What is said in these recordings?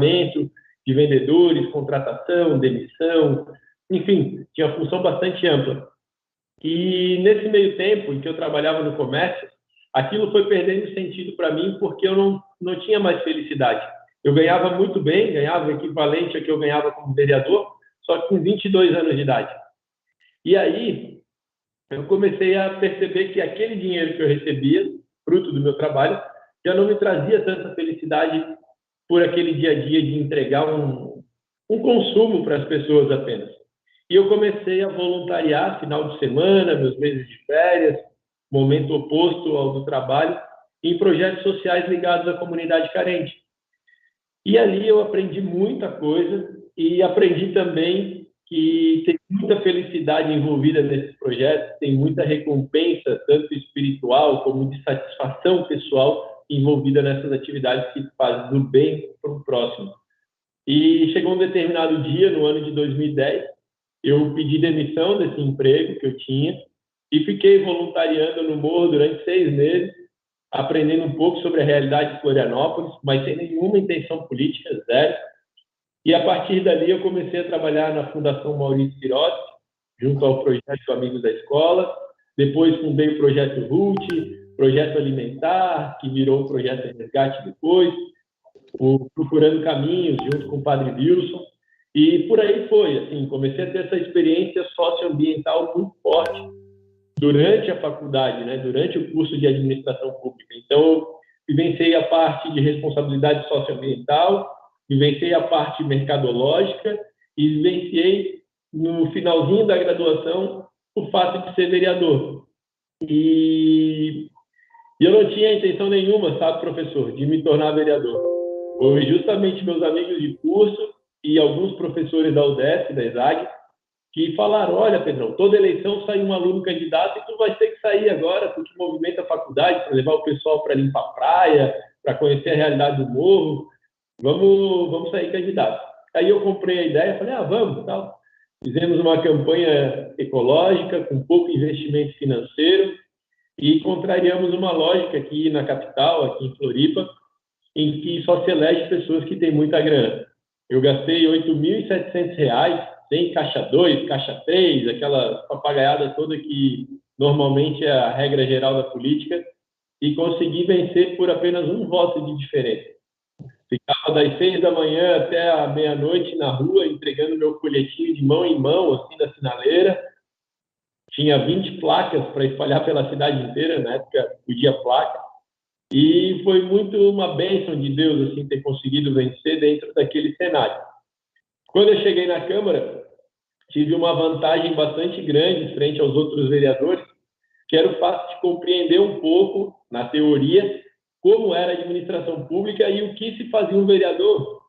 treinamento de vendedores, contratação, demissão, enfim, tinha uma função bastante ampla. E nesse meio tempo em que eu trabalhava no comércio, aquilo foi perdendo sentido para mim porque eu não tinha mais felicidade. Eu ganhava muito bem, ganhava o equivalente a que eu ganhava como vereador, só que com 22 anos de idade. E aí eu comecei a perceber que aquele dinheiro que eu recebia, fruto do meu trabalho, já não me trazia tanta felicidade por aquele dia a dia de entregar um consumo para as pessoas apenas. E eu comecei a voluntariar final de semana, meus meses de férias, momento oposto ao do trabalho, em projetos sociais ligados à comunidade carente. E ali eu aprendi muita coisa e aprendi também que tem muita felicidade envolvida nesse projeto, tem muita recompensa, tanto espiritual como de satisfação pessoal envolvida nessas atividades que fazem do bem para o próximo. E chegou um determinado dia, no ano de 2010, eu pedi demissão desse emprego que eu tinha e fiquei voluntariando no Morro durante 6 meses, aprendendo um pouco sobre a realidade de Florianópolis, mas sem nenhuma intenção política, zero. E a partir dali eu comecei a trabalhar na Fundação Maurício Sirotsky, junto ao projeto Amigos da Escola. Depois fundei o projeto RUT, projeto Alimentar, que virou o projeto Resgate depois, o Procurando Caminhos, junto com o Padre Wilson. E por aí foi, assim, comecei a ter essa experiência socioambiental muito forte durante a faculdade, né, durante o curso de administração pública. Então, vivenciei a parte de responsabilidade socioambiental, vivenciei a parte mercadológica e vivenciei, no finalzinho da graduação, o fato de ser vereador. E eu não tinha intenção nenhuma, sabe, professor, de me tornar vereador. Foi justamente meus amigos de curso e alguns professores da UDESC, da ESAG, que falaram: olha, Pedrão, toda eleição sai um aluno candidato e tu vai ter que sair agora, tu que movimenta a faculdade para levar o pessoal para limpar a praia, para conhecer a realidade do morro, vamos sair candidato. Aí eu comprei a ideia, falei: vamos, tal. Fizemos uma campanha ecológica com pouco investimento financeiro e contrariamos uma lógica aqui na capital, aqui em Floripa, em que só se elege pessoas que têm muita grana. Eu gastei R$ 8.700, sem caixa 2, caixa 3, aquela papagaiada toda que normalmente é a regra geral da política, e consegui vencer por apenas um voto de diferença. Ficava das 6 da manhã até a meia-noite na rua, entregando meu folhetinho de mão em mão, assim, da sinaleira. Tinha 20 placas para espalhar pela cidade inteira, na época podia placa. E foi muito uma bênção de Deus, assim, ter conseguido vencer dentro daquele cenário. Quando eu cheguei na Câmara, tive uma vantagem bastante grande frente aos outros vereadores, que era o fato de compreender um pouco, na teoria, como era a administração pública e o que se fazia um vereador.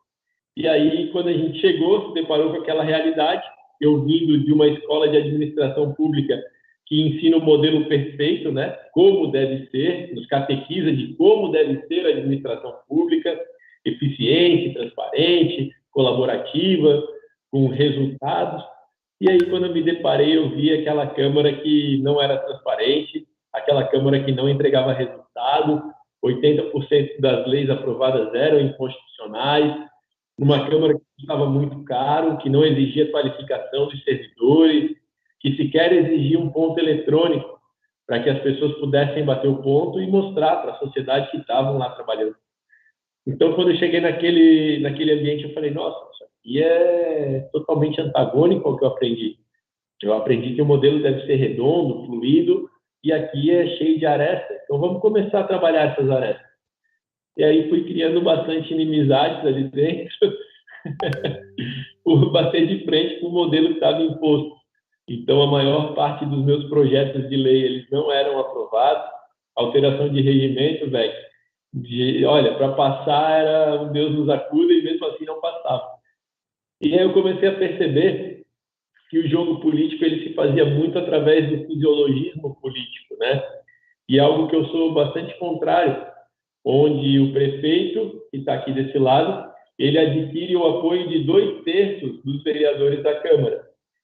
E aí, quando a gente chegou, se deparou com aquela realidade, eu vindo de uma escola de administração pública que ensina o modelo perfeito, né? Como deve ser, nos catequiza de como deve ser a administração pública, eficiente, transparente, colaborativa, com resultados. E aí, quando eu me deparei, eu vi aquela Câmara que não era transparente, aquela Câmara que não entregava resultado, 80% das leis aprovadas eram inconstitucionais, numa Câmara que estava muito caro, que não exigia qualificação dos servidores, que sequer exigia um ponto eletrônico para que as pessoas pudessem bater o ponto e mostrar para a sociedade que estavam lá trabalhando. Então, quando eu cheguei naquele ambiente, eu falei: nossa, isso aqui é totalmente antagônico ao que eu aprendi. Eu aprendi que o modelo deve ser redondo, fluido, e aqui é cheio de arestas. Então, vamos começar a trabalhar essas arestas. E aí fui criando bastante inimizades ali dentro, por bater de frente com o modelo que estava imposto. Então, a maior parte dos meus projetos de lei, eles não eram aprovados. Alteração de regimento, velho, olha, para passar era um Deus nos acuda e mesmo assim não passava. E aí eu comecei a perceber que o jogo político ele se fazia muito através do fisiologismo político, né? E é algo que eu sou bastante contrário, onde o prefeito, que está aqui desse lado, ele adquire o apoio de 2/3 dos vereadores da Câmara,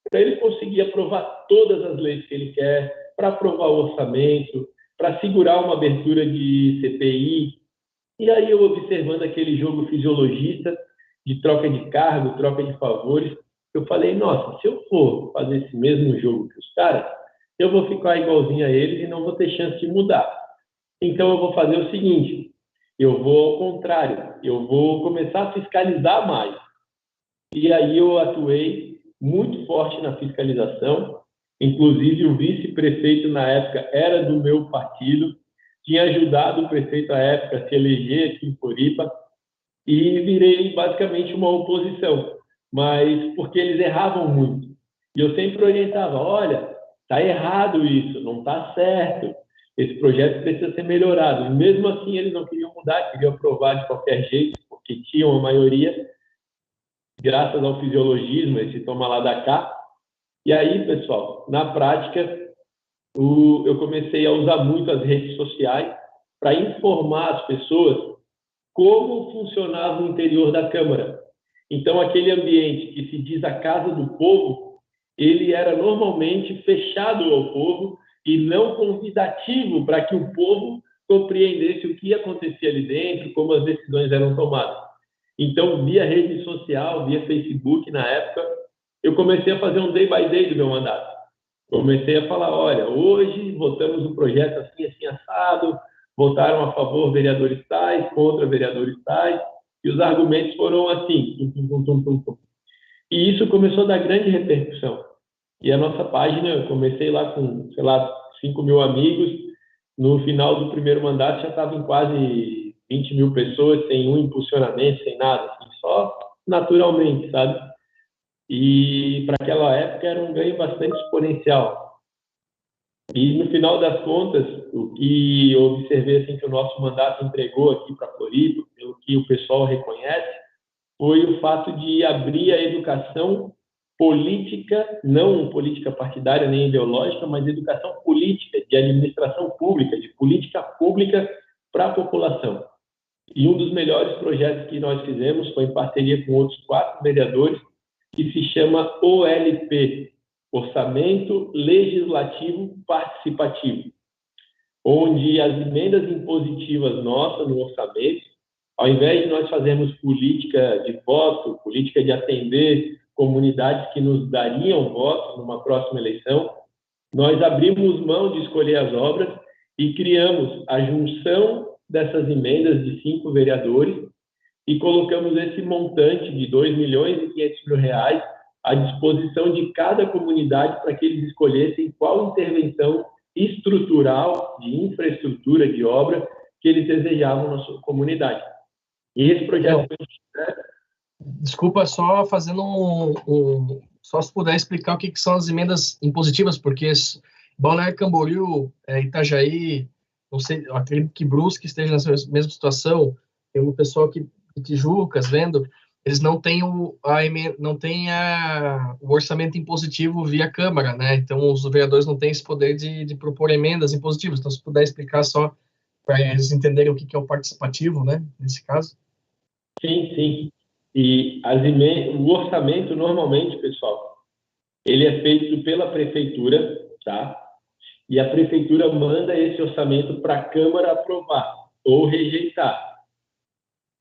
para ele conseguir aprovar todas as leis que ele quer, para aprovar o orçamento, para segurar uma abertura de CPI. E aí eu observando aquele jogo fisiologista, de troca de cargo, troca de favores. Eu falei, nossa, se eu for fazer esse mesmo jogo que os caras, eu vou ficar igualzinho a eles e não vou ter chance de mudar. Então eu vou fazer o seguinte, eu vou ao contrário, eu vou começar a fiscalizar mais. E aí eu atuei muito forte na fiscalização, inclusive o vice-prefeito na época era do meu partido, tinha ajudado o prefeito à época a se eleger aqui em Floripa, e virei basicamente uma oposição, mas porque eles erravam muito. E eu sempre orientava, olha, está errado isso, não está certo, esse projeto precisa ser melhorado. E mesmo assim eles não queriam mudar, queriam aprovar de qualquer jeito, porque tinham a maioria, graças ao fisiologismo, esse toma lá da cá. E aí, pessoal, na prática, eu comecei a usar muito as redes sociais para informar as pessoas como funcionava o interior da Câmara. Então, aquele ambiente que se diz a casa do povo, ele era normalmente fechado ao povo e não convidativo para que o povo compreendesse o que acontecia ali dentro, como as decisões eram tomadas. Então, via rede social, via Facebook, na época, eu comecei a fazer um day by day do meu mandato. Comecei a falar, olha, hoje votamos o projeto assim, assim, assado, votaram a favor vereadores tais, contra vereadores tais, e os argumentos foram assim, tum, tum, tum, tum, tum. E isso começou a dar grande repercussão. E a nossa página, eu comecei lá com, sei lá, 5.000 amigos, no final do primeiro mandato já estava em quase 20.000 pessoas, sem um impulsionamento, sem nada, assim, só naturalmente, sabe? E para aquela época era um ganho bastante exponencial. E no final das contas, o que eu observei assim que o nosso mandato entregou aqui para Floripa, pelo que o pessoal reconhece, foi o fato de abrir a educação política, não política partidária nem ideológica, mas educação política, de administração pública, de política pública para a população. E um dos melhores projetos que nós fizemos foi em parceria com outros 4 vereadores, que se chama OLP, Orçamento Legislativo Participativo, onde as emendas impositivas nossas no orçamento, ao invés de nós fazermos política de voto, política de atender comunidades que nos dariam voto numa próxima eleição, nós abrimos mão de escolher as obras e criamos a junção dessas emendas de 5 vereadores e colocamos esse montante de R$ 2.500.000 à disposição de cada comunidade para que eles escolhessem qual intervenção estrutural, de infraestrutura, de obra, que eles desejavam na sua comunidade. E esse projeto... Desculpa, só fazendo só se puder explicar o que são as emendas impositivas, porque Balneário Camboriú, Itajaí, não sei, acredito que Brusque esteja nessa mesma situação, tem um pessoal que Tijucas, vendo, eles não têm o orçamento impositivo via Câmara, né? Então, os vereadores não têm esse poder de propor emendas impositivas. Então, se puder explicar só para eles entenderem o que é o participativo, né? Nesse caso. Sim, sim. E o orçamento, normalmente, pessoal, ele é feito pela prefeitura, tá? E a prefeitura manda esse orçamento para a Câmara aprovar ou rejeitar.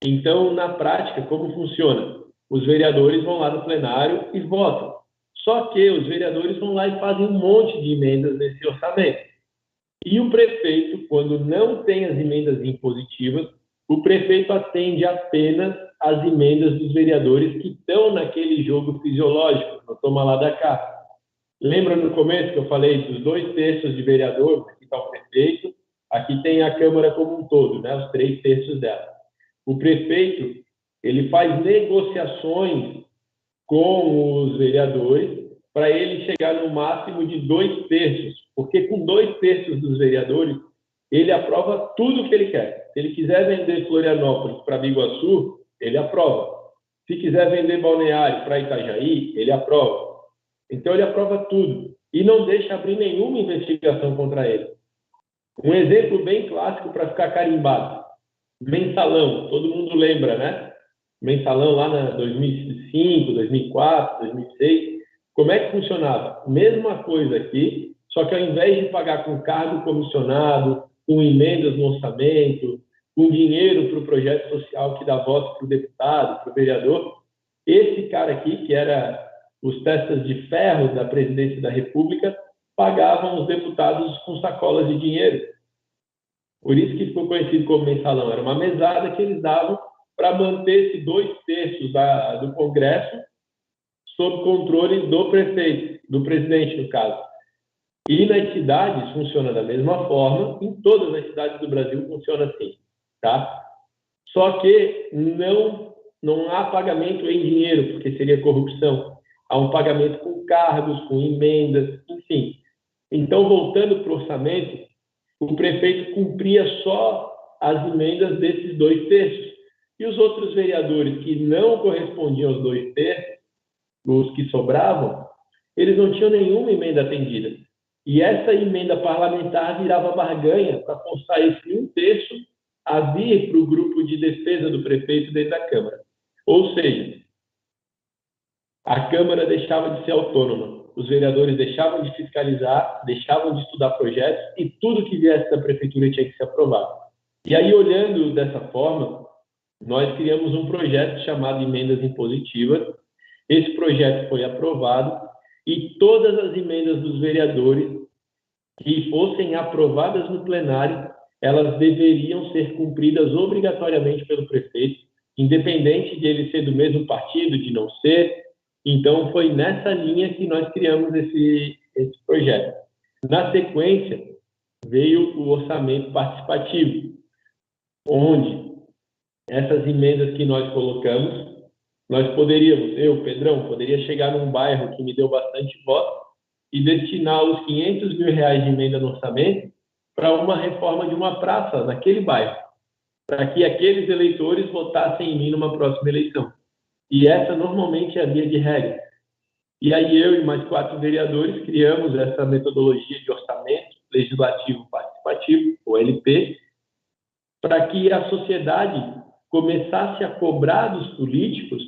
Então, na prática, como funciona? Os vereadores vão lá no plenário e votam. Só que os vereadores vão lá e fazem um monte de emendas nesse orçamento. E o prefeito, quando não tem as emendas impositivas, o prefeito atende apenas às emendas dos vereadores que estão naquele jogo fisiológico, no toma lá da cá. Lembra no começo que eu falei dos 2/3 de vereadores, aqui está o prefeito, aqui tem a Câmara como um todo, né, os 3/3 dela. O prefeito, ele faz negociações com os vereadores para ele chegar no máximo de 2/3, porque com 2/3 dos vereadores, ele aprova tudo o que ele quer. Se ele quiser vender Florianópolis para Biguaçu, ele aprova. Se quiser vender Balneário para Itajaí, ele aprova. Então, ele aprova tudo e não deixa abrir nenhuma investigação contra ele. Um exemplo bem clássico para ficar carimbado. Mensalão, todo mundo lembra, né? Mensalão lá na 2005, 2004, 2006. Como é que funcionava? Mesma coisa aqui, só que ao invés de pagar com cargo comissionado, com emendas no orçamento, com dinheiro para o projeto social que dá voto para o deputado, para o vereador. Esse cara aqui, que era os testas de ferro da presidência da República, pagavam os deputados com sacolas de dinheiro. Por isso que ficou conhecido como mensalão. Era uma mesada que eles davam para manter esses 2/3 do Congresso sob controle do prefeito, do presidente, no caso. E nas cidades funciona da mesma forma, em todas as cidades do Brasil funciona assim, tá? Só que não há pagamento em dinheiro, porque seria corrupção. Há um pagamento com cargos, com emendas, enfim. Então, voltando para o orçamento, o prefeito cumpria só as emendas desses 2/3. E os outros vereadores que não correspondiam aos 2/3, os que sobravam, eles não tinham nenhuma emenda atendida. E essa emenda parlamentar virava barganha para forçar esse 1/3 a vir para o grupo de defesa do prefeito dentro da Câmara. Ou seja, a Câmara deixava de ser autônoma, os vereadores deixavam de fiscalizar, deixavam de estudar projetos e tudo que viesse da prefeitura tinha que ser aprovado. E aí, olhando dessa forma, nós criamos um projeto chamado Emendas Impositivas. Esse projeto foi aprovado e todas as emendas dos vereadores que fossem aprovadas no plenário, elas deveriam ser cumpridas obrigatoriamente pelo prefeito, independente de ele ser do mesmo partido, de não ser. Então, foi nessa linha que nós criamos esse projeto. Na sequência, veio o orçamento participativo, onde essas emendas que nós colocamos, nós poderíamos, Pedrão, poderia chegar num bairro que me deu bastante voto e destinar os R$500 mil de emenda no orçamento para uma reforma de uma praça naquele bairro, para que aqueles eleitores votassem em mim numa próxima eleição. E essa normalmente é a via de regra. E aí eu e mais 4 vereadores criamos essa metodologia de orçamento legislativo participativo, o LP, para que a sociedade começasse a cobrar dos políticos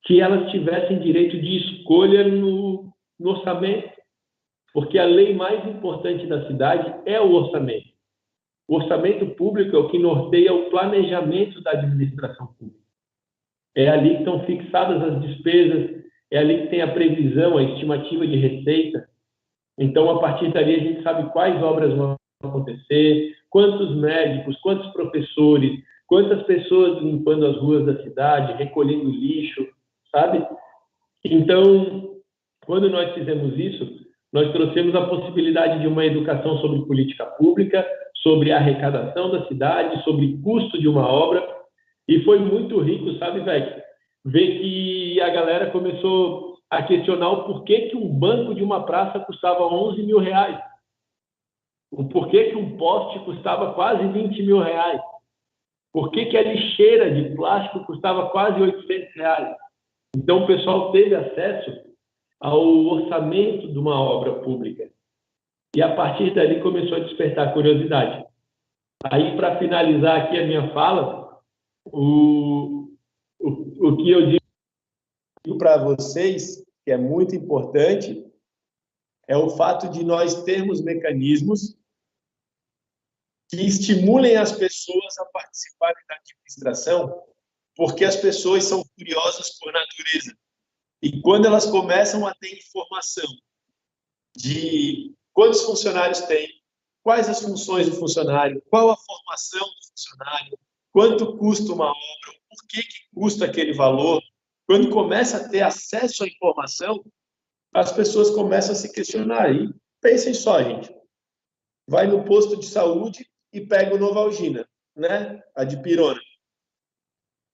que elas tivessem direito de escolha no orçamento, porque a lei mais importante da cidade é o orçamento. O orçamento público é o que norteia o planejamento da administração pública. É ali que estão fixadas as despesas, é ali que tem a previsão, a estimativa de receita. Então, a partir dali, a gente sabe quais obras vão acontecer, quantos médicos, quantos professores, quantas pessoas limpando as ruas da cidade, recolhendo lixo, sabe? Então, quando nós fizemos isso, nós trouxemos a possibilidade de uma educação sobre política pública, sobre a arrecadação da cidade, sobre custo de uma obra, e foi muito rico, sabe, Vec? Ver que a galera começou a questionar o porquê que um banco de uma praça custava R$11 mil, o porquê que um poste custava quase R$20 mil, por que a lixeira de plástico custava quase R$800. Então, o pessoal teve acesso ao orçamento de uma obra pública. E, a partir dali, começou a despertar curiosidade. Aí, para finalizar aqui a minha fala, o que eu digo para vocês, que é muito importante, é o fato de nós termos mecanismos que estimulem as pessoas a participarem da administração, porque as pessoas são curiosas por natureza. E quando elas começam a ter informação de quantos funcionários tem, quais as funções do funcionário, qual a formação do funcionário, quanto custa uma obra, por que custa aquele valor, quando começa a ter acesso à informação, as pessoas começam a se questionar. E pensem só, gente, vai no posto de saúde e pega o Novalgina, né? A dipirona.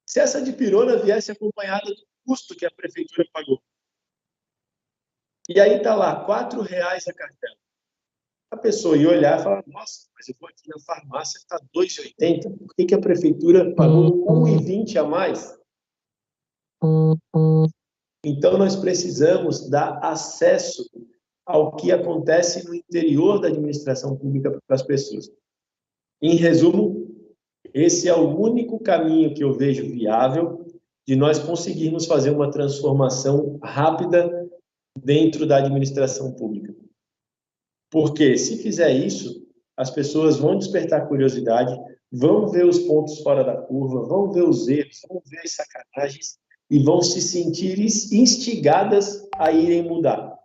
Se essa dipirona viesse acompanhada do custo que a prefeitura pagou, e aí está lá, R$4 a cartela, a pessoa ia olhar e falar, nossa, mas eu vou aqui na farmácia, está R$2,80, por que a prefeitura pagou R$1,20 a mais? Então, nós precisamos dar acesso ao que acontece no interior da administração pública para as pessoas. Em resumo, esse é o único caminho que eu vejo viável de nós conseguirmos fazer uma transformação rápida dentro da administração pública. Porque, se fizer isso, as pessoas vão despertar curiosidade, vão ver os pontos fora da curva, vão ver os erros, vão ver as sacanagens e vão se sentir instigadas a irem mudar.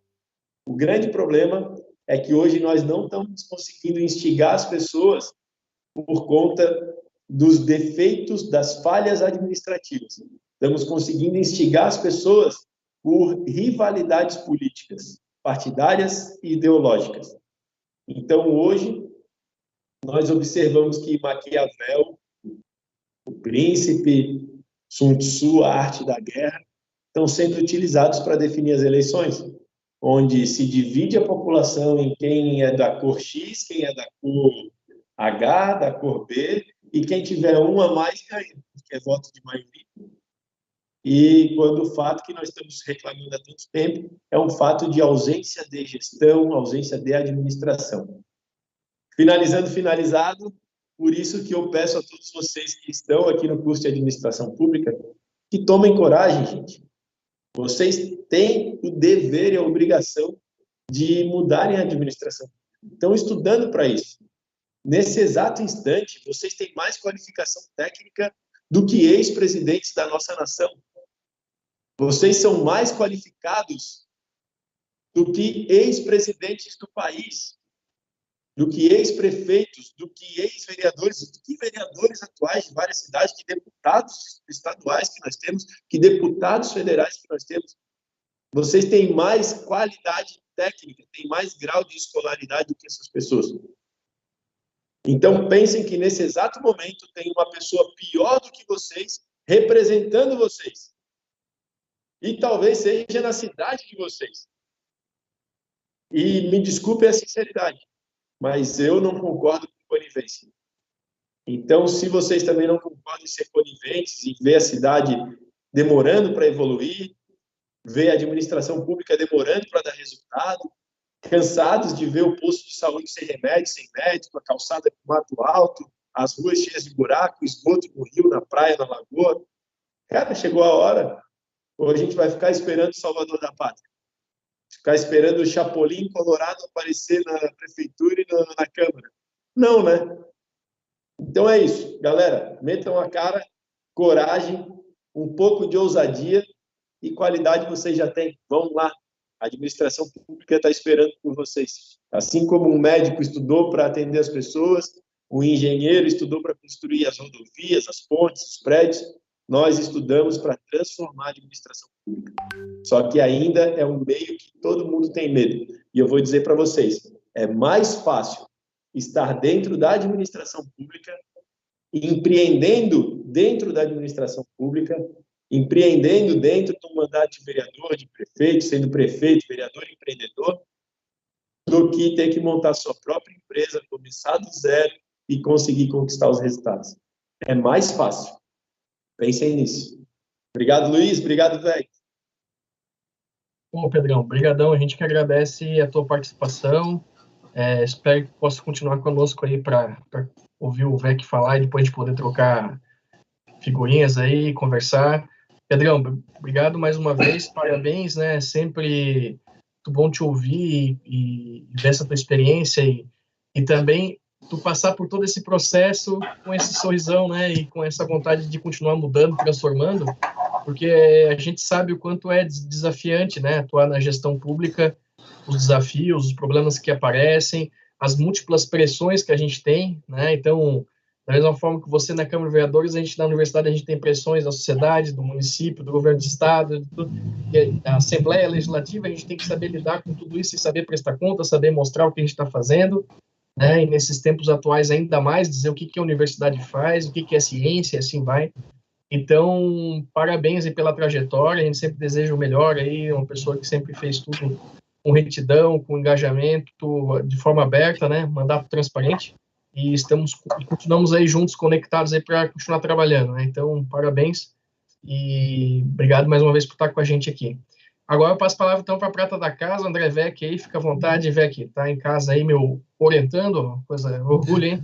O grande problema é que hoje nós não estamos conseguindo instigar as pessoas por conta dos defeitos, das falhas administrativas. Estamos conseguindo instigar as pessoas por rivalidades políticas, partidárias e ideológicas. Então, hoje, nós observamos que Maquiavel, o príncipe, Sun Tzu, a arte da guerra, estão sendo utilizados para definir as eleições, onde se divide a população em quem é da cor X, quem é da cor H, da cor B, e quem tiver um a mais ganha, que é voto de maioria. E quando o fato que nós estamos reclamando há tanto tempo é um fato de ausência de gestão, ausência de administração. Finalizado, por isso que eu peço a todos vocês que estão aqui no curso de administração pública que tomem coragem, gente. Vocês têm o dever e a obrigação de mudarem a administração. Estão estudando para isso. Nesse exato instante, vocês têm mais qualificação técnica do que ex-presidentes da nossa nação. Vocês são mais qualificados do que ex-presidentes do país, do que ex-prefeitos, do que ex-vereadores, do que vereadores atuais de várias cidades, que deputados estaduais que nós temos, que deputados federais que nós temos. Vocês têm mais qualidade técnica, têm mais grau de escolaridade do que essas pessoas. Então, pensem que nesse exato momento tem uma pessoa pior do que vocês, representando vocês. E talvez seja na cidade de vocês. E me desculpe a sinceridade, mas eu não concordo com conivência. Então, se vocês também não concordam em ser coniventes e ver a cidade demorando para evoluir, ver a administração pública demorando para dar resultado, cansados de ver o posto de saúde sem remédio, sem médico, a calçada com mato alto, as ruas cheias de buraco, esgoto no rio, na praia, na lagoa. Cara, chegou a hora. Ou a gente vai ficar esperando o Salvador da Pátria? Ficar esperando o Chapolin Colorado aparecer na prefeitura e na Câmara? Não, né? Então é isso. Galera, metam a cara, coragem, um pouco de ousadia e qualidade vocês já têm. Vão lá. A administração pública está esperando por vocês. Assim como um médico estudou para atender as pessoas, o engenheiro estudou para construir as rodovias, as pontes, os prédios, nós estudamos para transformar a administração pública. Só que ainda é um meio que todo mundo tem medo. E eu vou dizer para vocês, é mais fácil estar dentro da administração pública, empreendendo dentro da administração pública, empreendendo dentro de um mandato de vereador, de prefeito, sendo prefeito, vereador, empreendedor, do que ter que montar sua própria empresa, começar do zero e conseguir conquistar os resultados. É mais fácil. Pensem nisso. Obrigado, Luiz. Obrigado, velho. Bom, Pedrão, brigadão. A gente que agradece a tua participação. Espero que possa continuar conosco aí para ouvir o Vec falar e depois a gente poder trocar figurinhas aí, conversar. Pedrão, obrigado mais uma vez. Parabéns, né? Sempre muito bom te ouvir e ver essa tua experiência e também tu passar por todo esse processo com esse sorrisão, né, e com essa vontade de continuar mudando, transformando, porque a gente sabe o quanto é desafiante, né, atuar na gestão pública, os desafios, os problemas que aparecem, as múltiplas pressões que a gente tem, né, então, da mesma forma que você na Câmara de Vereadores, a gente na universidade, a gente tem pressões da sociedade, do município, do governo do estado, da Assembleia Legislativa, a gente tem que saber lidar com tudo isso e saber prestar conta, saber mostrar o que a gente está fazendo, né, e nesses tempos atuais ainda mais, dizer o que a universidade faz, o que é ciência, e assim vai. Então, parabéns aí pela trajetória, a gente sempre deseja o melhor aí, uma pessoa que sempre fez tudo com retidão, com engajamento, de forma aberta, né, mandato transparente, e continuamos aí juntos, conectados aí para continuar trabalhando, né, então, parabéns, e obrigado mais uma vez por estar com a gente aqui. Agora eu passo a palavra, então, para a prata da casa, André Vec aí, fica à vontade, Vec, tá em casa aí, meu orientando, coisa, orgulho, hein?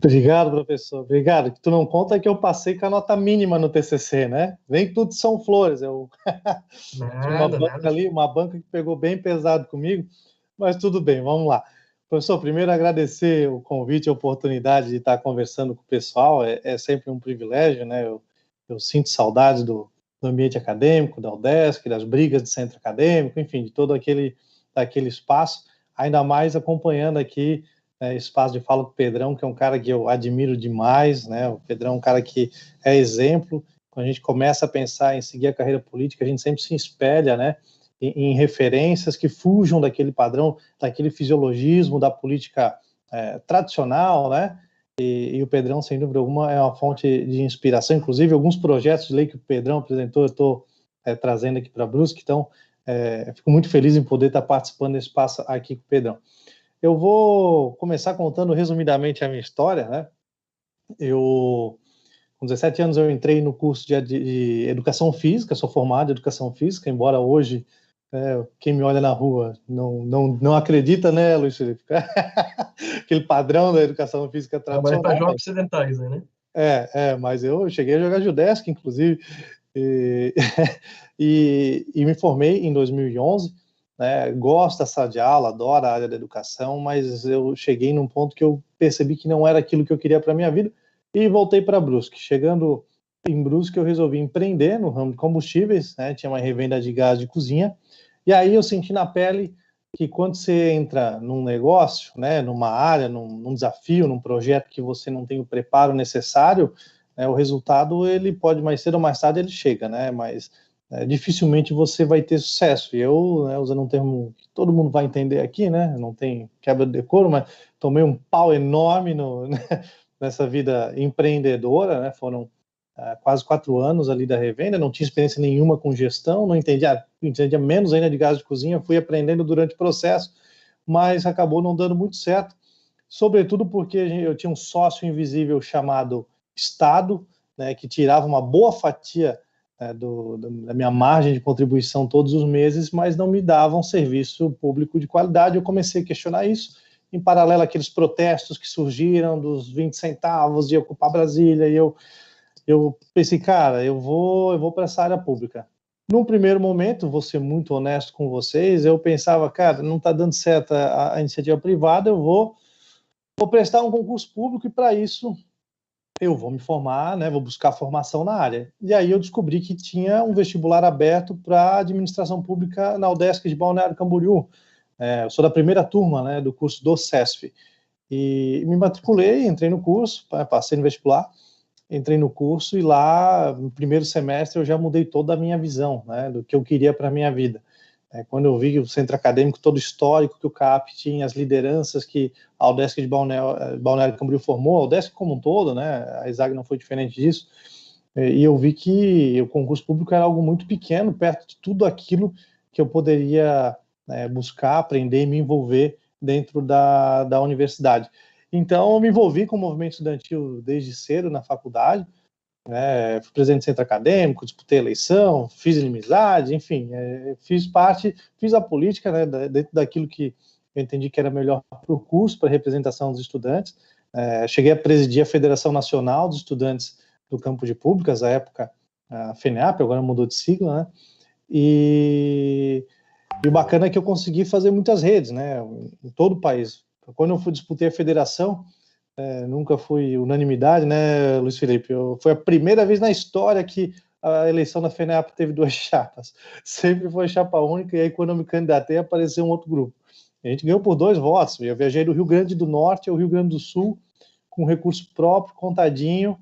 Obrigado, professor, obrigado. Que tu não conta é que eu passei com a nota mínima no TCC, né? Nem tudo são flores, tinha uma banca ali, uma banca que pegou bem pesado comigo, mas tudo bem, vamos lá. Professor, primeiro agradecer o convite e a oportunidade de estar conversando com o pessoal, é sempre um privilégio, né? Eu sinto saudades do ambiente acadêmico, da UDESC, das brigas de centro acadêmico, enfim, de todo daquele espaço, ainda mais acompanhando aqui espaço de fala com o Pedrão, que é um cara que eu admiro demais, né? O Pedrão é um cara que é exemplo. Quando a gente começa a pensar em seguir a carreira política, a gente sempre se espelha, né, em referências que fujam daquele padrão, daquele fisiologismo da política tradicional, né? E o Pedrão, sem dúvida alguma, é uma fonte de inspiração. Inclusive, alguns projetos de lei que o Pedrão apresentou, eu estou trazendo aqui para a Brusque, então fico muito feliz em poder estar participando desse espaço aqui com o Pedrão. Eu vou começar contando resumidamente a minha história, né? Com 17 anos eu entrei no curso de Educação Física, sou formado em Educação Física, embora hoje quem me olha na rua não acredita, né, Luiz Felipe? Aquele padrão da Educação Física tradicional. Mas para jogos ocidentais, né? Mas eu cheguei a jogar judesco, inclusive, e me formei em 2011, né, gosto da sala de aula, adoro a área da educação, mas eu cheguei num ponto que eu percebi que não era aquilo que eu queria para a minha vida, e voltei para Brusque. Chegando em Brusque, eu resolvi empreender no ramo de combustíveis, né, tinha uma revenda de gás de cozinha, e aí eu senti na pele que quando você entra num negócio, né, numa área, num desafio, num projeto que você não tem o preparo necessário, né, o resultado, ele pode mais cedo ou mais tarde, ele chega, né, mas dificilmente você vai ter sucesso. E eu, né, usando um termo que todo mundo vai entender aqui, né, não tem quebra de decoro, mas tomei um pau enorme nessa vida empreendedora, né, foram quase 4 anos ali da revenda, não tinha experiência nenhuma com gestão, não entendia menos ainda de gás de cozinha, fui aprendendo durante o processo, mas acabou não dando muito certo, sobretudo porque eu tinha um sócio invisível chamado Estado, né, que tirava uma boa fatia da minha margem de contribuição todos os meses, mas não me dava um serviço público de qualidade. Eu comecei a questionar isso, em paralelo àqueles protestos que surgiram dos 20 centavos de ocupar Brasília, e eu pensei, cara, eu vou para essa área pública. Num primeiro momento, vou ser muito honesto com vocês, eu pensava, cara, não está dando certo a iniciativa privada, eu vou prestar um concurso público e para isso eu vou me formar, né, vou buscar formação na área. E aí eu descobri que tinha um vestibular aberto para administração pública na UDESC de Balneário Camboriú. Eu sou da primeira turma, né, do curso do CESF. E me matriculei, entrei no curso, passei no vestibular, entrei no curso e lá, no primeiro semestre, eu já mudei toda a minha visão, né, do que eu queria para a minha vida. Quando eu vi o centro acadêmico todo histórico que o CAP tinha, as lideranças que a UDESC de Balneário Camboriú formou, a UDESC como um todo, né, a ESAG não foi diferente disso, e eu vi que o concurso público era algo muito pequeno, perto de tudo aquilo que eu poderia buscar, aprender e me envolver dentro da universidade. Então, eu me envolvi com o movimento estudantil desde cedo na faculdade, fui presidente do centro acadêmico, disputei a eleição, fiz inimizade, enfim, fiz a política, né, dentro daquilo que eu entendi que era melhor para o curso, para a representação dos estudantes. Cheguei a presidir a Federação Nacional dos Estudantes do Campo de Públicas, à época a FENEAP, agora mudou de sigla, né, e o bacana é que eu consegui fazer muitas redes, né, em todo o país. Quando eu disputei a federação, nunca fui unanimidade, né, Luiz Felipe? Foi a primeira vez na história que a eleição da FENEAP teve 2 chapas. Sempre foi chapa única, e aí quando eu me candidatei, apareceu um outro grupo. A gente ganhou por 2 votos. Eu viajei do Rio Grande do Norte ao Rio Grande do Sul, com recurso próprio, contadinho,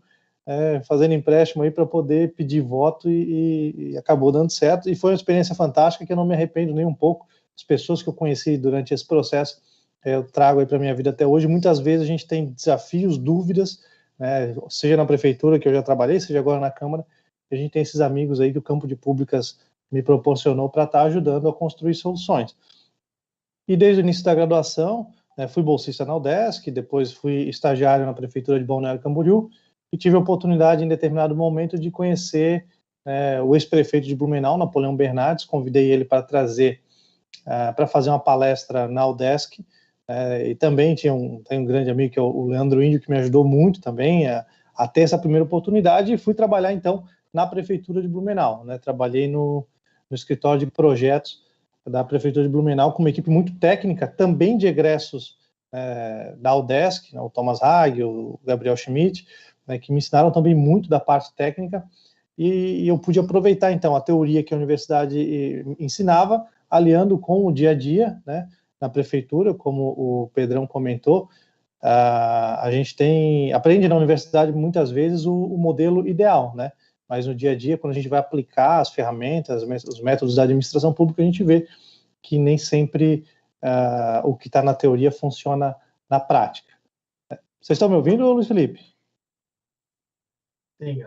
fazendo empréstimo aí para poder pedir voto, e acabou dando certo. E foi uma experiência fantástica que eu não me arrependo nem um pouco. As pessoas que eu conheci durante esse processo, eu trago aí para a minha vida até hoje. Muitas vezes a gente tem desafios, dúvidas, né, seja na prefeitura, que eu já trabalhei, seja agora na Câmara, a gente tem esses amigos aí que o Campo de Públicas me proporcionou para estar ajudando a construir soluções. E desde o início da graduação, fui bolsista na UDESC, depois fui estagiário na Prefeitura de Balneário Camboriú, e tive a oportunidade, em determinado momento, de conhecer o ex-prefeito de Blumenau, Napoleão Bernardes. Convidei ele para trazer, para fazer uma palestra na UDESC, e também tem um grande amigo, que é o Leandro Índio, que me ajudou muito também a ter essa primeira oportunidade, e fui trabalhar, então, na Prefeitura de Blumenau, né? Trabalhei no escritório de projetos da Prefeitura de Blumenau, com uma equipe muito técnica, também de egressos da Udesc, né, o Thomas Haag, o Gabriel Schmidt, né, que me ensinaram também muito da parte técnica, e eu pude aproveitar, então, a teoria que a universidade ensinava, aliando com o dia a dia, né, na prefeitura, como o Pedrão comentou. A gente aprende na universidade, muitas vezes, o modelo ideal, né, mas no dia a dia, quando a gente vai aplicar as ferramentas, os métodos da administração pública, a gente vê que nem sempre o que está na teoria funciona na prática. Vocês estão me ouvindo, Luiz Felipe? Sim.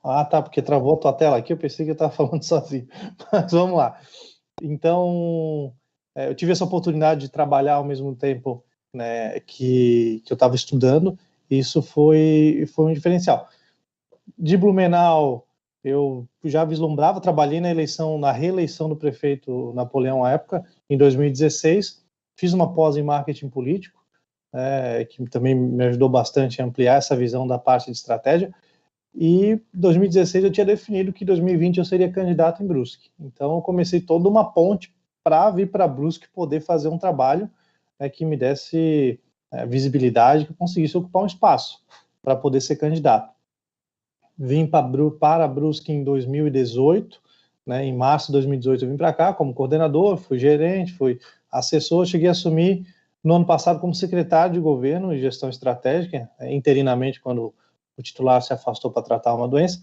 Ah, tá, porque travou a tua tela aqui, eu pensei que eu estava falando sozinho. Mas vamos lá. Então, eu tive essa oportunidade de trabalhar ao mesmo tempo, né, que eu estava estudando, e isso foi um diferencial. De Blumenau, eu já vislumbrava, trabalhei na reeleição do prefeito Napoleão à época, em 2016, fiz uma pós em marketing político, que também me ajudou bastante a ampliar essa visão da parte de estratégia. E em 2016 eu tinha definido que em 2020 eu seria candidato em Brusque. Então eu comecei toda uma ponte para vir para Brusque poder fazer um trabalho, né, que me desse visibilidade, que eu conseguisse ocupar um espaço para poder ser candidato. Vim para Brusque em 2018, né, em março de 2018 eu vim para cá como coordenador, fui gerente, fui assessor, cheguei a assumir no ano passado como secretário de governo e gestão estratégica, interinamente quando o titular se afastou para tratar uma doença,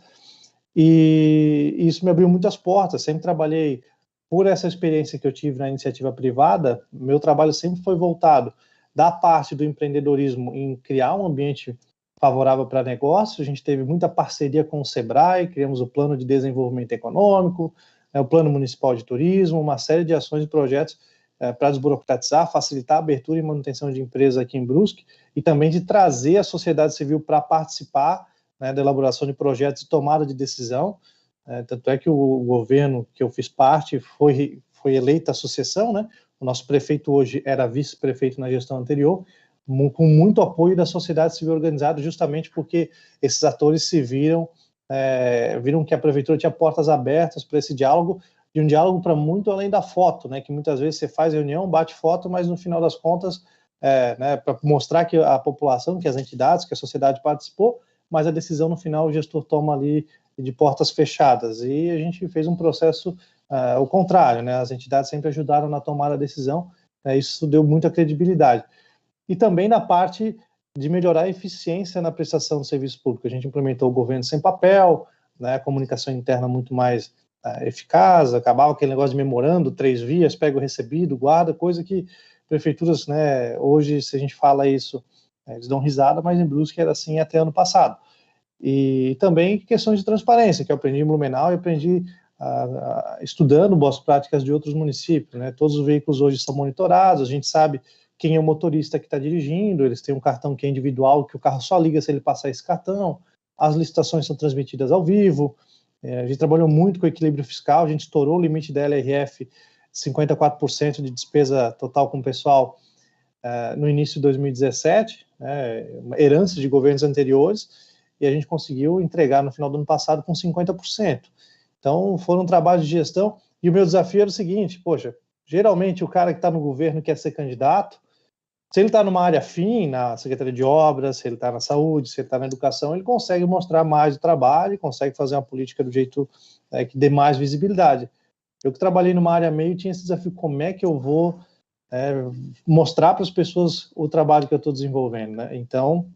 e isso me abriu muitas portas. Sempre trabalhei, por essa experiência que eu tive na iniciativa privada, meu trabalho sempre foi voltado da parte do empreendedorismo em criar um ambiente favorável para negócio. A gente teve muita parceria com o Sebrae, criamos o Plano de Desenvolvimento Econômico, o Plano Municipal de Turismo, uma série de ações e projetos para desburocratizar, facilitar a abertura e manutenção de empresas aqui em Brusque, e também de trazer a sociedade civil para participar, né, da elaboração de projetos e tomada de decisão. Tanto é que o governo que eu fiz parte foi eleita a sucessão, né? O nosso prefeito hoje era vice-prefeito na gestão anterior, com muito apoio da sociedade civil organizada, justamente porque esses atores se viram que a prefeitura tinha portas abertas para esse diálogo, e um diálogo para muito além da foto, né, que muitas vezes você faz reunião, bate foto, mas no final das contas, né, para mostrar que a população, que as entidades, que a sociedade participou, mas a decisão no final o gestor toma ali de portas fechadas. E a gente fez um processo o contrário, né, as entidades sempre ajudaram na tomada da decisão, isso deu muita credibilidade. E também na parte de melhorar a eficiência na prestação do serviço público. A gente implementou o governo sem papel, né, a comunicação interna muito mais eficaz, acabava aquele negócio de memorando, 3 vias, pega o recebido, guarda, coisa que prefeituras, né, hoje, se a gente fala isso, eles dão risada, mas em Brusque era assim até ano passado. E também questões de transparência, que eu aprendi em Blumenau e aprendi estudando boas práticas de outros municípios, né? Todos os veículos hoje são monitorados, a gente sabe quem é o motorista que está dirigindo, eles têm um cartão que é individual, que o carro só liga se ele passar esse cartão, as licitações são transmitidas ao vivo. A gente trabalhou muito com o equilíbrio fiscal, a gente estourou o limite da LRF, 54% de despesa total com o pessoal no início de 2017, uma herança de governos anteriores, e a gente conseguiu entregar no final do ano passado com 50%. Então, foram trabalhos de gestão, e o meu desafio era o seguinte, poxa, geralmente o cara que está no governo quer ser candidato, se ele está numa área afim, na Secretaria de Obras, se ele está na saúde, se ele está na educação, ele consegue mostrar mais o trabalho, consegue fazer uma política do jeito que dê mais visibilidade. Eu que trabalhei numa área meio, tinha esse desafio, como é que eu vou mostrar para as pessoas o trabalho que eu estou desenvolvendo, né? Então,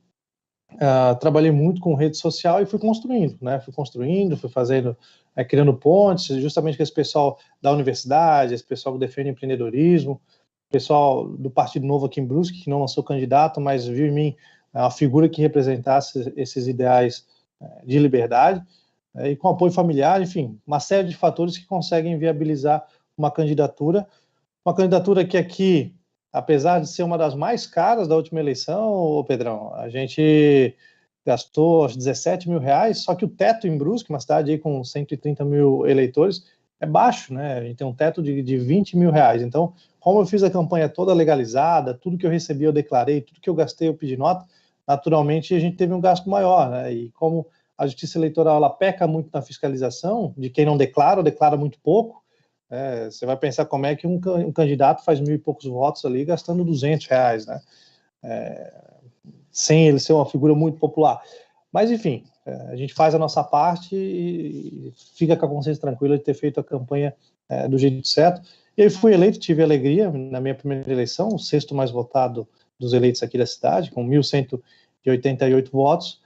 trabalhei muito com rede social e fui construindo, né? Fui fazendo, criando pontes, justamente com esse pessoal da universidade, esse pessoal que defende empreendedorismo, pessoal do Partido Novo aqui em Brusque, que não lançou candidato, mas viu em mim uma figura que representasse esses ideais de liberdade, e com apoio familiar, enfim, uma série de fatores que conseguem viabilizar uma candidatura que aqui, apesar de ser uma das mais caras da última eleição, Pedrão, a gente gastou acho, 17 mil reais, só que o teto em Brusque, uma cidade aí com 130 mil eleitores, é baixo, né? A gente tem um teto de 20 mil reais. Então, como eu fiz a campanha toda legalizada, tudo que eu recebi eu declarei, tudo que eu gastei eu pedi nota, naturalmente a gente teve um gasto maior, né? E como a Justiça Eleitoral ela peca muito na fiscalização, de quem não declara, ou declara muito pouco, Você vai pensar como é que um candidato faz 1.000 e poucos votos ali gastando R$200, né? Sem ele ser uma figura muito popular. Mas, enfim, a gente faz a nossa parte e fica com a consciência tranquila de ter feito a campanha do jeito certo. E eu fui eleito, tive alegria na minha primeira eleição, o 6º mais votado dos eleitos aqui da cidade, com 1.188 votos.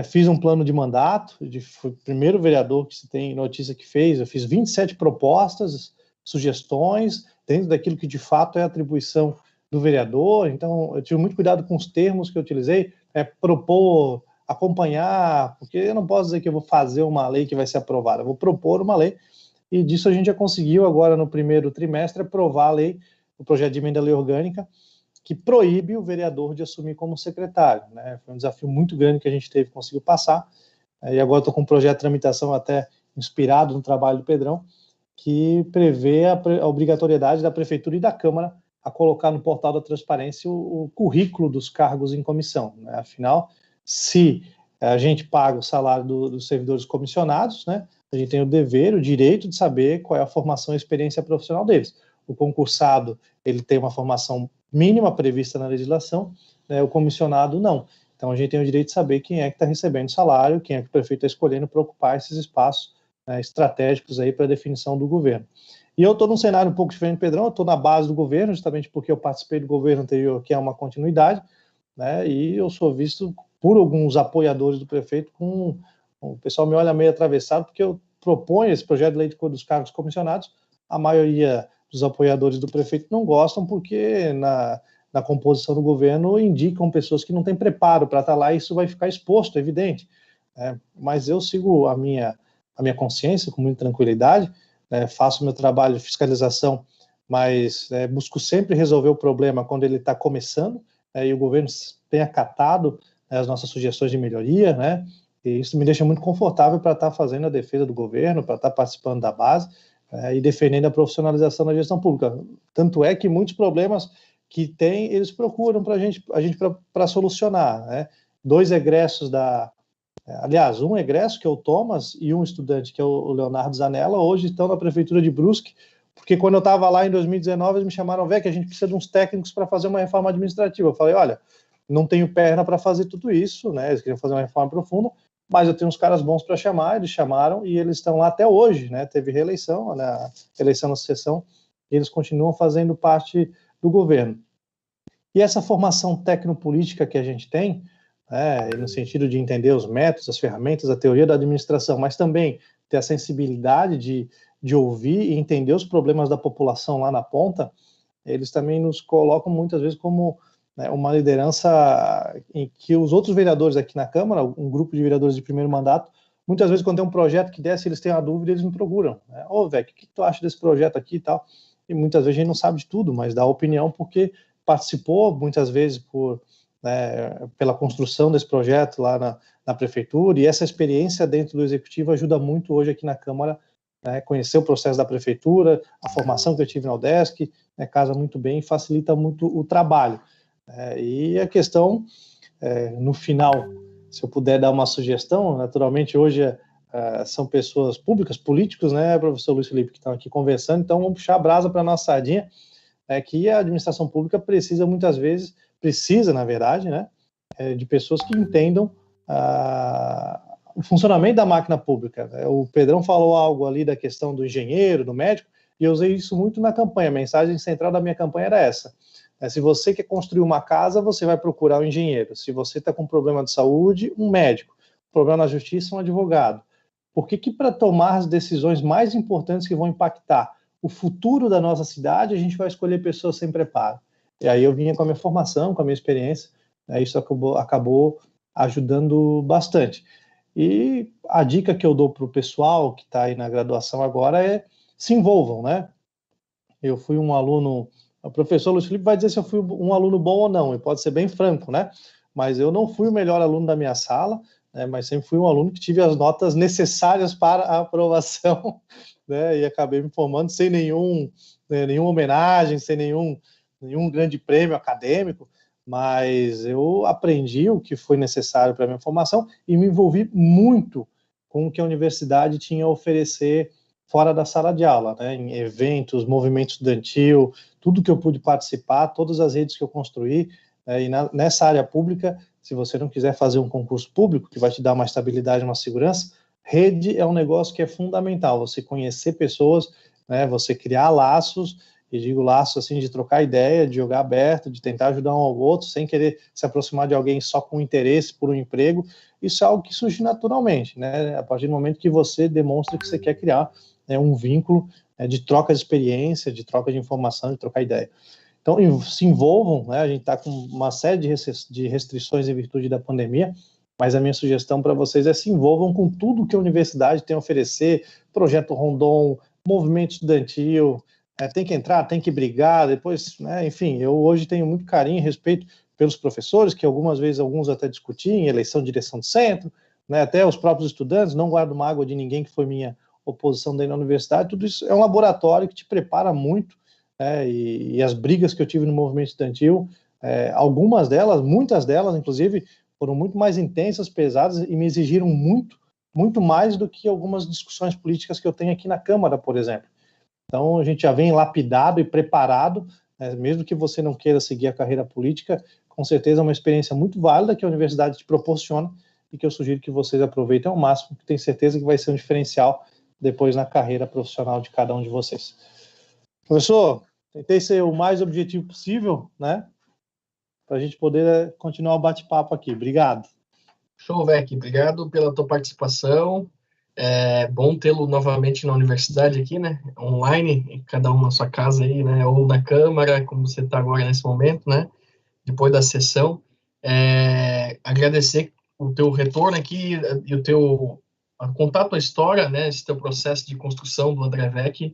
Fiz um plano de mandato, fui o primeiro vereador que se tem notícia que fez. Eu fiz 27 propostas, sugestões, dentro daquilo que de fato é a atribuição do vereador. Então, eu tive muito cuidado com os termos que eu utilizei, propor, acompanhar, porque eu não posso dizer que eu vou fazer uma lei que vai ser aprovada, eu vou propor uma lei, e disso a gente já conseguiu agora no primeiro trimestre aprovar a lei, o projeto de emenda à lei orgânica, que proíbe o vereador de assumir como secretário, né? Foi um desafio muito grande que a gente teve, conseguiu passar, e agora estou com um projeto de tramitação até inspirado no trabalho do Pedrão, que prevê a obrigatoriedade da Prefeitura e da Câmara a colocar no portal da transparência o currículo dos cargos em comissão, né? Afinal, se a gente paga o salário dos servidores comissionados, né, a gente tem o dever, o direito de saber qual é a formação e experiência profissional deles. O concursado, ele tem uma formação mínima prevista na legislação, né, o comissionado não. Então, a gente tem o direito de saber quem é que está recebendo salário, quem é que o prefeito está escolhendo para ocupar esses espaços, né, estratégicos aí para a definição do governo. E eu estou num cenário um pouco diferente do Pedrão, eu estou na base do governo, justamente porque eu participei do governo anterior, que é uma continuidade, né, e eu sou visto por alguns apoiadores do prefeito o pessoal me olha meio atravessado, porque eu proponho esse projeto de lei dos cargos comissionados. A maioria dos apoiadores do prefeito não gostam, porque na composição do governo indicam pessoas que não têm preparo para estar lá, e isso vai ficar exposto, é evidente. Mas eu sigo a minha consciência com muita tranquilidade, faço meu trabalho de fiscalização, mas busco sempre resolver o problema quando ele está começando, e o governo tem acatado as nossas sugestões de melhoria, né? E isso me deixa muito confortável para estar fazendo a defesa do governo, para estar participando da base e defendendo a profissionalização da gestão pública. Tanto é que muitos problemas que tem, eles procuram a gente para solucionar, né? 2 egressos aliás, um egresso, que é o Thomas, e um estudante, que é o Leonardo Zanella, hoje estão na prefeitura de Brusque, porque quando eu estava lá em 2019, eles me chamaram, que a gente precisa de uns técnicos para fazer uma reforma administrativa. Eu falei, olha, não tenho perna para fazer tudo isso, né? Eles queriam fazer uma reforma profunda, mas eu tenho uns caras bons para chamar. Eles chamaram e eles estão lá até hoje, né? Teve reeleição, né? Eleição na sucessão, e eles continuam fazendo parte do governo. E essa formação tecnopolítica que a gente tem, no sentido de entender os métodos, as ferramentas, a teoria da administração, mas também ter a sensibilidade de ouvir e entender os problemas da população lá na ponta, eles também nos colocam muitas vezes como uma liderança em que os outros vereadores aqui na Câmara, um grupo de vereadores de primeiro mandato, muitas vezes quando tem um projeto que desce, eles têm uma dúvida, eles me procuram. Ô, o que tu acha desse projeto aqui e tal? E muitas vezes a gente não sabe de tudo, mas dá opinião porque participou, muitas vezes pela construção desse projeto lá na prefeitura, e essa experiência dentro do executivo ajuda muito hoje aqui na Câmara, conhecer o processo da prefeitura, a formação que eu tive na UDESC, casa muito bem e facilita muito o trabalho. E a questão, no final, se eu puder dar uma sugestão, naturalmente hoje são pessoas públicas, políticos, né, professor Luiz Felipe, que estão aqui conversando, então vamos puxar a brasa para a nossa sardinha, que a administração pública precisa muitas vezes, na verdade, né, de pessoas que entendam o funcionamento da máquina pública. O Pedrão falou algo ali da questão do engenheiro, do médico, e eu usei isso muito na campanha. A mensagem central da minha campanha era essa. Se você quer construir uma casa, você vai procurar um engenheiro. Se você está com problema de saúde, um médico. Problema na justiça, um advogado. Por que para tomar as decisões mais importantes que vão impactar o futuro da nossa cidade, a gente vai escolher pessoas sem preparo? E aí eu vinha com a minha formação, com a minha experiência, isso acabou ajudando bastante. E a dica que eu dou para o pessoal que está aí na graduação agora é: se envolvam, né? Eu fui um aluno... O professor Luiz Felipe vai dizer se eu fui um aluno bom ou não, e pode ser bem franco, né? Mas eu não fui o melhor aluno da minha sala, mas sempre fui um aluno que tive as notas necessárias para a aprovação, e acabei me formando sem nenhuma homenagem, sem nenhum grande prêmio acadêmico, mas eu aprendi o que foi necessário para a minha formação e me envolvi muito com o que a universidade tinha a oferecer fora da sala de aula, né, em eventos, movimento estudantil, tudo que eu pude participar, todas as redes que eu construí, e nessa área pública, se você não quiser fazer um concurso público, que vai te dar uma estabilidade, uma segurança, rede é um negócio que é fundamental, você conhecer pessoas, né, você criar laços, e digo laços assim, de trocar ideia, de jogar aberto, de tentar ajudar um ao outro, sem querer se aproximar de alguém só com interesse por um emprego, isso é algo que surge naturalmente, né, a partir do momento que você demonstra que você quer criar, né, um vínculo, de troca de experiência, de troca de informação, de trocar ideia. Então, se envolvam, né, a gente está com uma série de restrições em virtude da pandemia, mas a minha sugestão para vocês é se envolvam com tudo que a universidade tem a oferecer, projeto Rondon, movimento estudantil, tem que entrar, tem que brigar, depois, né, enfim, eu hoje tenho muito carinho e respeito pelos professores, que algumas vezes, alguns até discuti em eleição de direção do centro, né, até os próprios estudantes, não guardo mágoa de ninguém que foi minha oposição dentro da universidade, tudo isso é um laboratório que te prepara muito, e as brigas que eu tive no movimento estudantil, algumas delas, muitas delas, inclusive, foram muito mais intensas, pesadas, e me exigiram muito, muito mais do que algumas discussões políticas que eu tenho aqui na Câmara, por exemplo. Então, a gente já vem lapidado e preparado, né, mesmo que você não queira seguir a carreira política, com certeza é uma experiência muito válida que a universidade te proporciona e que eu sugiro que vocês aproveitem ao máximo, porque tenho certeza que vai ser um diferencial depois na carreira profissional de cada um de vocês. Professor, tentei ser o mais objetivo possível, né, para a gente poder continuar o bate-papo aqui. Obrigado. Show, Vec. Obrigado pela tua participação. É bom tê-lo novamente na universidade aqui, né? Online, cada um na sua casa aí, né? Ou na Câmara, como você está agora nesse momento, né? Depois da sessão. Agradecer o teu retorno aqui e o teu contar a tua história, né? Esse teu processo de construção do André Vec.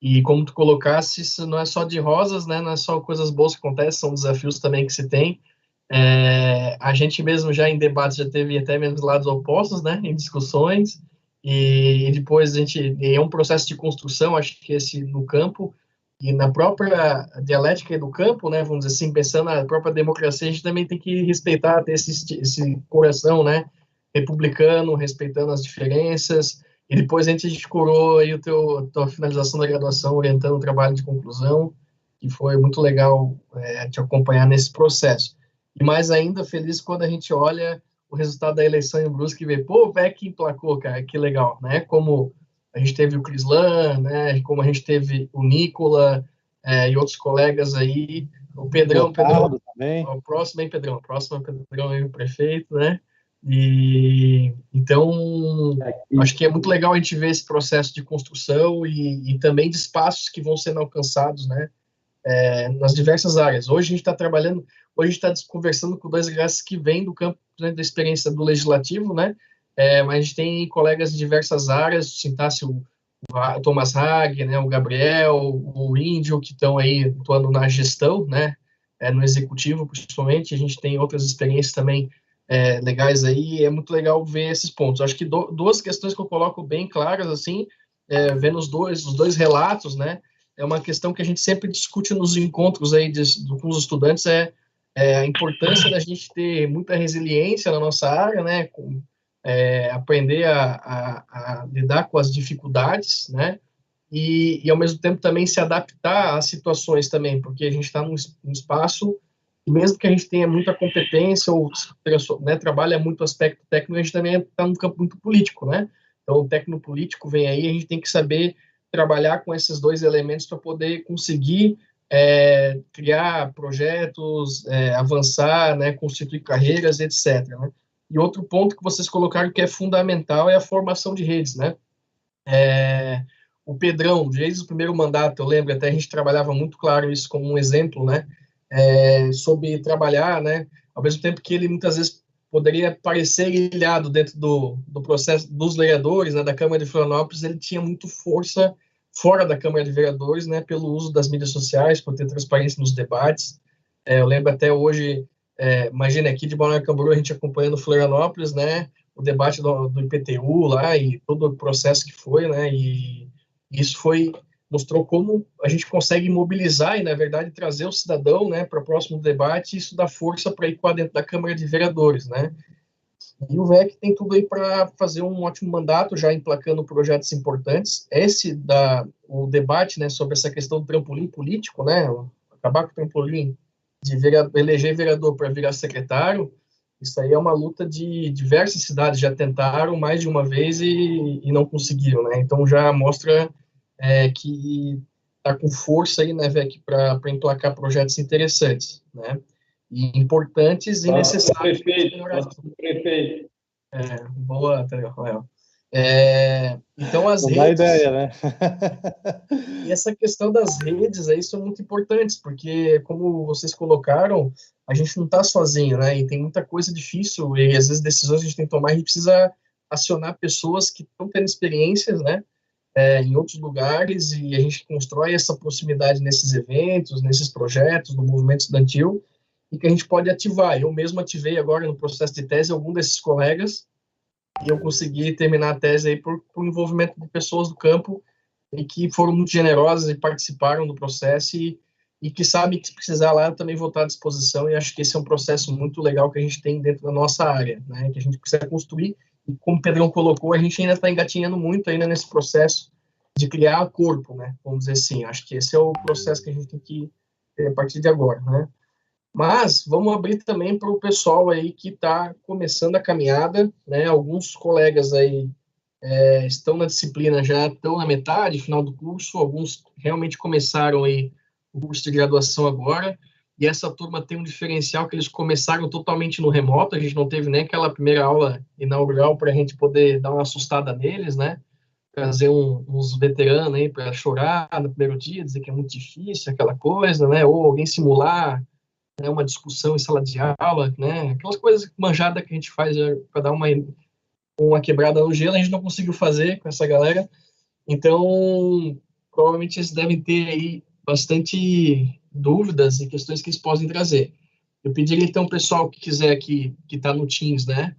E como tu colocasse, isso não é só de rosas, né? Não é só coisas boas que acontecem, são desafios também que se tem. A gente mesmo já em debates já teve até mesmo lados opostos, né? Em discussões. E depois é um processo de construção, acho que esse no campo, e na própria dialética do campo, né, vamos dizer assim, pensando na própria democracia, a gente também tem que respeitar, ter esse coração, né, republicano, respeitando as diferenças, e depois a gente curou aí a tua finalização da graduação, orientando o trabalho de conclusão, que foi muito legal te acompanhar nesse processo. E mais ainda, feliz quando a gente olha o resultado da eleição em Brusque e ver, pô, o Vec emplacou, cara, que legal, né? Como a gente teve o Crislan, né? Como a gente teve o Nicola e outros colegas aí, o Pedrão também. O próximo é Pedrão, é o prefeito, né? E então acho que é muito legal a gente ver esse processo de construção e também de espaços que vão sendo alcançados, né? Nas diversas áreas. Hoje a gente está trabalhando, hoje a gente está conversando com dois graças que vêm do campo, né, da experiência do legislativo, né? Mas a gente tem colegas de diversas áreas, citasse o Thomas Hag, né, o Gabriel, o Índio, que estão aí atuando na gestão, né? No executivo, principalmente. A gente tem outras experiências também legais aí. É muito legal ver esses pontos. Acho que duas questões que eu coloco bem claras, assim, vendo os dois relatos, né? É uma questão que a gente sempre discute nos encontros aí com os estudantes, a importância da gente ter muita resiliência na nossa área, né, aprender a lidar com as dificuldades, né, e ao mesmo tempo também se adaptar às situações também, porque a gente está num espaço, e mesmo que a gente tenha muita competência ou, né, trabalha muito aspecto técnico, a gente também está num campo muito político, né, então o tecnopolítico vem aí, a gente tem que saber trabalhar com esses dois elementos para poder conseguir criar projetos, avançar, né, constituir carreiras, etc. Né? E outro ponto que vocês colocaram que é fundamental é a formação de redes, né? O Pedrão, desde o primeiro mandato, eu lembro, até a gente trabalhava muito claro isso como um exemplo, né? Sobre trabalhar, né? Ao mesmo tempo que ele muitas vezes poderia parecer ilhado dentro do processo dos vereadores, né, da Câmara de Florianópolis, ele tinha muito força fora da Câmara de Vereadores, né, pelo uso das mídias sociais, por ter transparência nos debates. Eu lembro até hoje, imagina, aqui de Balneário Camboriú, a gente acompanhando Florianópolis, né, o debate do IPTU lá e todo o processo que foi, né, e isso mostrou como a gente consegue mobilizar e, na verdade, trazer o cidadão, né, para o próximo debate, e isso dá força para ir para dentro da Câmara de Vereadores, né. E o VEC tem tudo aí para fazer um ótimo mandato, já emplacando projetos importantes. O debate, né, sobre essa questão do trampolim político, né, acabar com o trampolim de eleger vereador para virar secretário, isso aí é uma luta de diversas cidades, já tentaram mais de uma vez e não conseguiram, né? Então já mostra que está com força aí, né, VEC, para emplacar projetos interessantes, né? E importantes e necessários. Prefeito. Boa, Rafael. Então, as Não dá redes... ideia, né? E essa questão das redes aí são muito importantes, porque, como vocês colocaram, a gente não está sozinho, né? E tem muita coisa difícil, e às vezes decisões a gente tem que tomar, e a gente precisa acionar pessoas que estão tendo experiências, né? Em outros lugares, e a gente constrói essa proximidade nesses eventos, nesses projetos, no movimento estudantil, e que a gente pode ativar. Eu mesmo ativei agora no processo de tese algum desses colegas, e eu consegui terminar a tese aí por envolvimento de pessoas do campo e que foram muito generosas e participaram do processo e que sabem que se precisar lá, eu também vou estar à disposição, e acho que esse é um processo muito legal que a gente tem dentro da nossa área, né, que a gente precisa construir, e como o Pedrão colocou, a gente ainda está engatinhando muito ainda nesse processo de criar corpo, né, vamos dizer assim. Acho que esse é o processo que a gente tem que ter a partir de agora, né. Mas vamos abrir também para o pessoal aí que está começando a caminhada, né? Alguns colegas aí estão na disciplina, já estão na metade, final do curso, alguns realmente começaram aí o curso de graduação agora, e essa turma tem um diferencial que eles começaram totalmente no remoto, a gente não teve nem aquela primeira aula inaugural para a gente poder dar uma assustada neles, né? Trazer uns veteranos aí para chorar no primeiro dia, dizer que é muito difícil, aquela coisa, né? Ou alguém simular, né, uma discussão em sala de aula, né, aquelas coisas manjadas que a gente faz para dar uma quebrada no gelo, a gente não conseguiu fazer com essa galera. Então, provavelmente eles devem ter aí bastante dúvidas e questões que eles podem trazer. Eu pediria, então, o pessoal que quiser aqui, que está no Teams, né,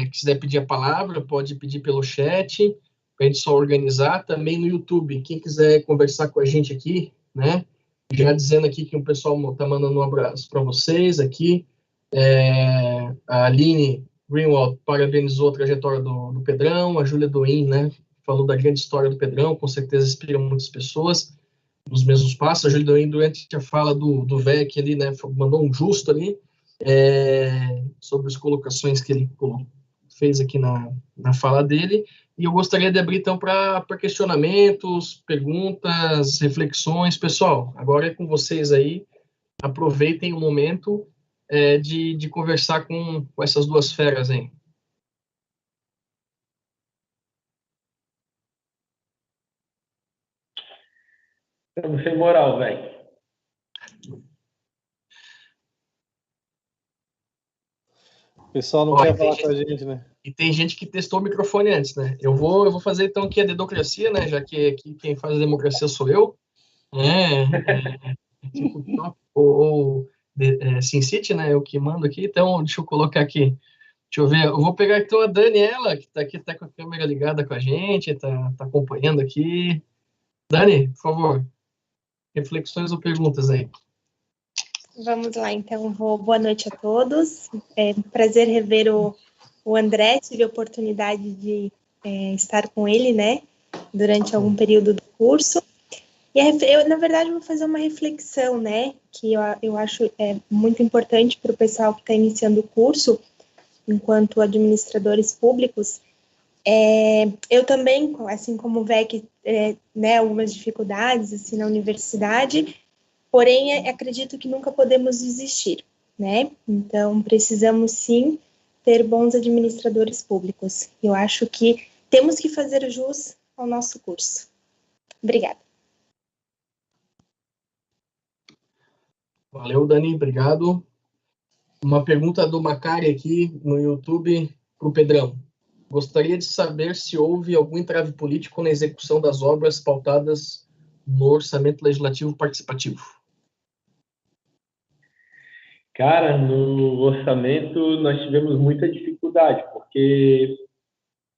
quiser pedir a palavra, pode pedir pelo chat, para a gente só organizar. Também no YouTube, quem quiser conversar com a gente aqui, né, já dizendo aqui que o pessoal está mandando um abraço para vocês aqui. A Aline Greenwald parabenizou a trajetória do Pedrão, a Júlia Doin, né, falou da grande história do Pedrão, com certeza inspira muitas pessoas nos mesmos passos. A Júlia Doin, durante a fala do VEC ali, né, mandou um justo ali, sobre as colocações que ele fez aqui na fala dele. E eu gostaria de abrir, então, para questionamentos, perguntas, reflexões. Pessoal, agora é com vocês aí. Aproveitem o momento de conversar com essas duas feras aí. Estamos sem moral, velho. O pessoal não quer falar com a gente, né? E tem gente que testou o microfone antes, né? Eu vou fazer, então, aqui a dedocracia, né? Já que aqui quem faz a democracia sou eu. Ou SimCity, né? Eu que mando aqui. Então, deixa eu colocar aqui. Deixa eu ver. Eu vou pegar, então, a Daniela, que está aqui, está com a câmera ligada com a gente, está acompanhando aqui. Dani, por favor. Reflexões ou perguntas aí? Vamos lá, então. Boa noite a todos. É um prazer rever o André. Tive a oportunidade de estar com ele, né, durante algum período do curso. E eu, na verdade, vou fazer uma reflexão, né, que eu acho muito importante para o pessoal que está iniciando o curso, enquanto administradores públicos. Eu também, assim como o VEC, né, algumas dificuldades assim, na universidade, porém, acredito que nunca podemos desistir, né? Então, precisamos, sim, ter bons administradores públicos. Eu acho que temos que fazer jus ao nosso curso. Obrigada. Valeu, Dani, obrigado. Uma pergunta do Macari aqui no YouTube para o Pedrão. Gostaria de saber se houve algum entrave político na execução das obras pautadas no orçamento legislativo participativo. Cara, no orçamento nós tivemos muita dificuldade, porque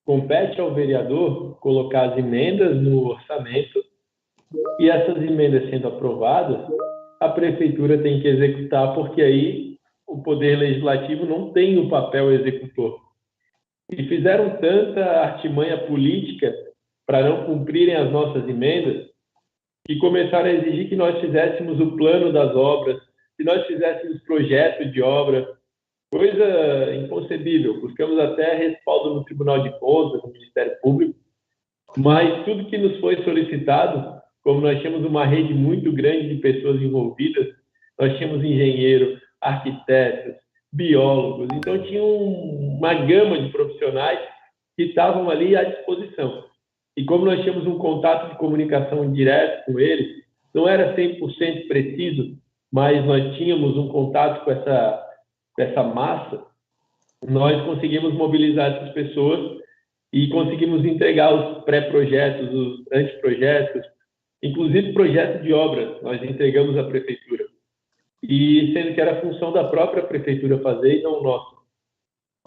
compete ao vereador colocar as emendas no orçamento e essas emendas sendo aprovadas, a prefeitura tem que executar, porque aí o poder legislativo não tem o papel executor. e fizeram tanta artimanha política para não cumprirem as nossas emendas, que começaram a exigir que nós fizéssemos o plano das obras, que nós fizéssemos projeto de obra, coisa inconcebível. Buscamos até respaldo no Tribunal de Contas, no Ministério Público, mas tudo que nos foi solicitado, como nós tínhamos uma rede muito grande de pessoas envolvidas, nós tínhamos engenheiro, arquitetos, biólogos, então tinha uma gama de profissionais que estavam ali à disposição. E como nós tínhamos um contato de comunicação direto com eles, não era 100% preciso, mas nós tínhamos um contato com essa massa, nós conseguimos mobilizar essas pessoas e conseguimos entregar os pré-projetos, os anteprojetos, inclusive projeto de obra, nós entregamos à prefeitura. E sendo que era função da própria prefeitura fazer e não nossa.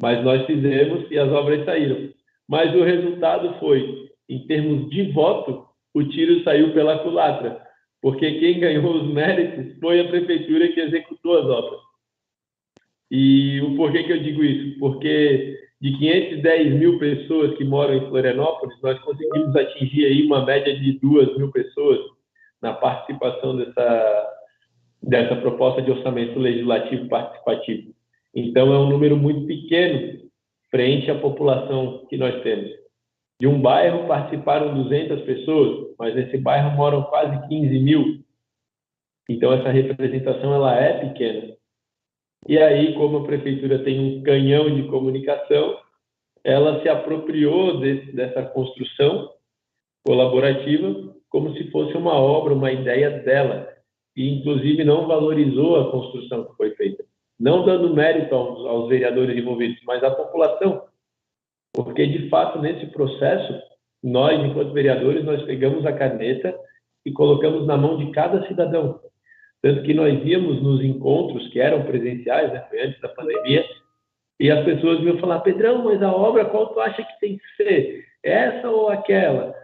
Mas nós fizemos e as obras saíram. Mas o resultado foi, em termos de voto, o tiro saiu pela culatra, porque quem ganhou os méritos foi a prefeitura que executou as obras. E o porquê que eu digo isso? Porque de 510 mil pessoas que moram em Florianópolis, nós conseguimos atingir aí uma média de 2.000 pessoas na participação dessa proposta de orçamento legislativo participativo. Então, é um número muito pequeno frente à população que nós temos. De um bairro participaram 200 pessoas, mas nesse bairro moram quase 15 mil. Então, essa representação ela é pequena. E aí, como a prefeitura tem um canhão de comunicação, ela se apropriou dessa construção colaborativa como se fosse uma obra, uma ideia dela. E, inclusive, não valorizou a construção que foi feita. Não dando mérito aos vereadores envolvidos, mas à população. Porque, de fato, nesse processo, nós, enquanto vereadores, nós pegamos a caneta e colocamos na mão de cada cidadão. Tanto que nós íamos nos encontros, que eram presenciais, né, foi antes da pandemia, e as pessoas vinham falar: Pedrão, mas a obra qual tu acha que tem que ser? Essa ou aquela?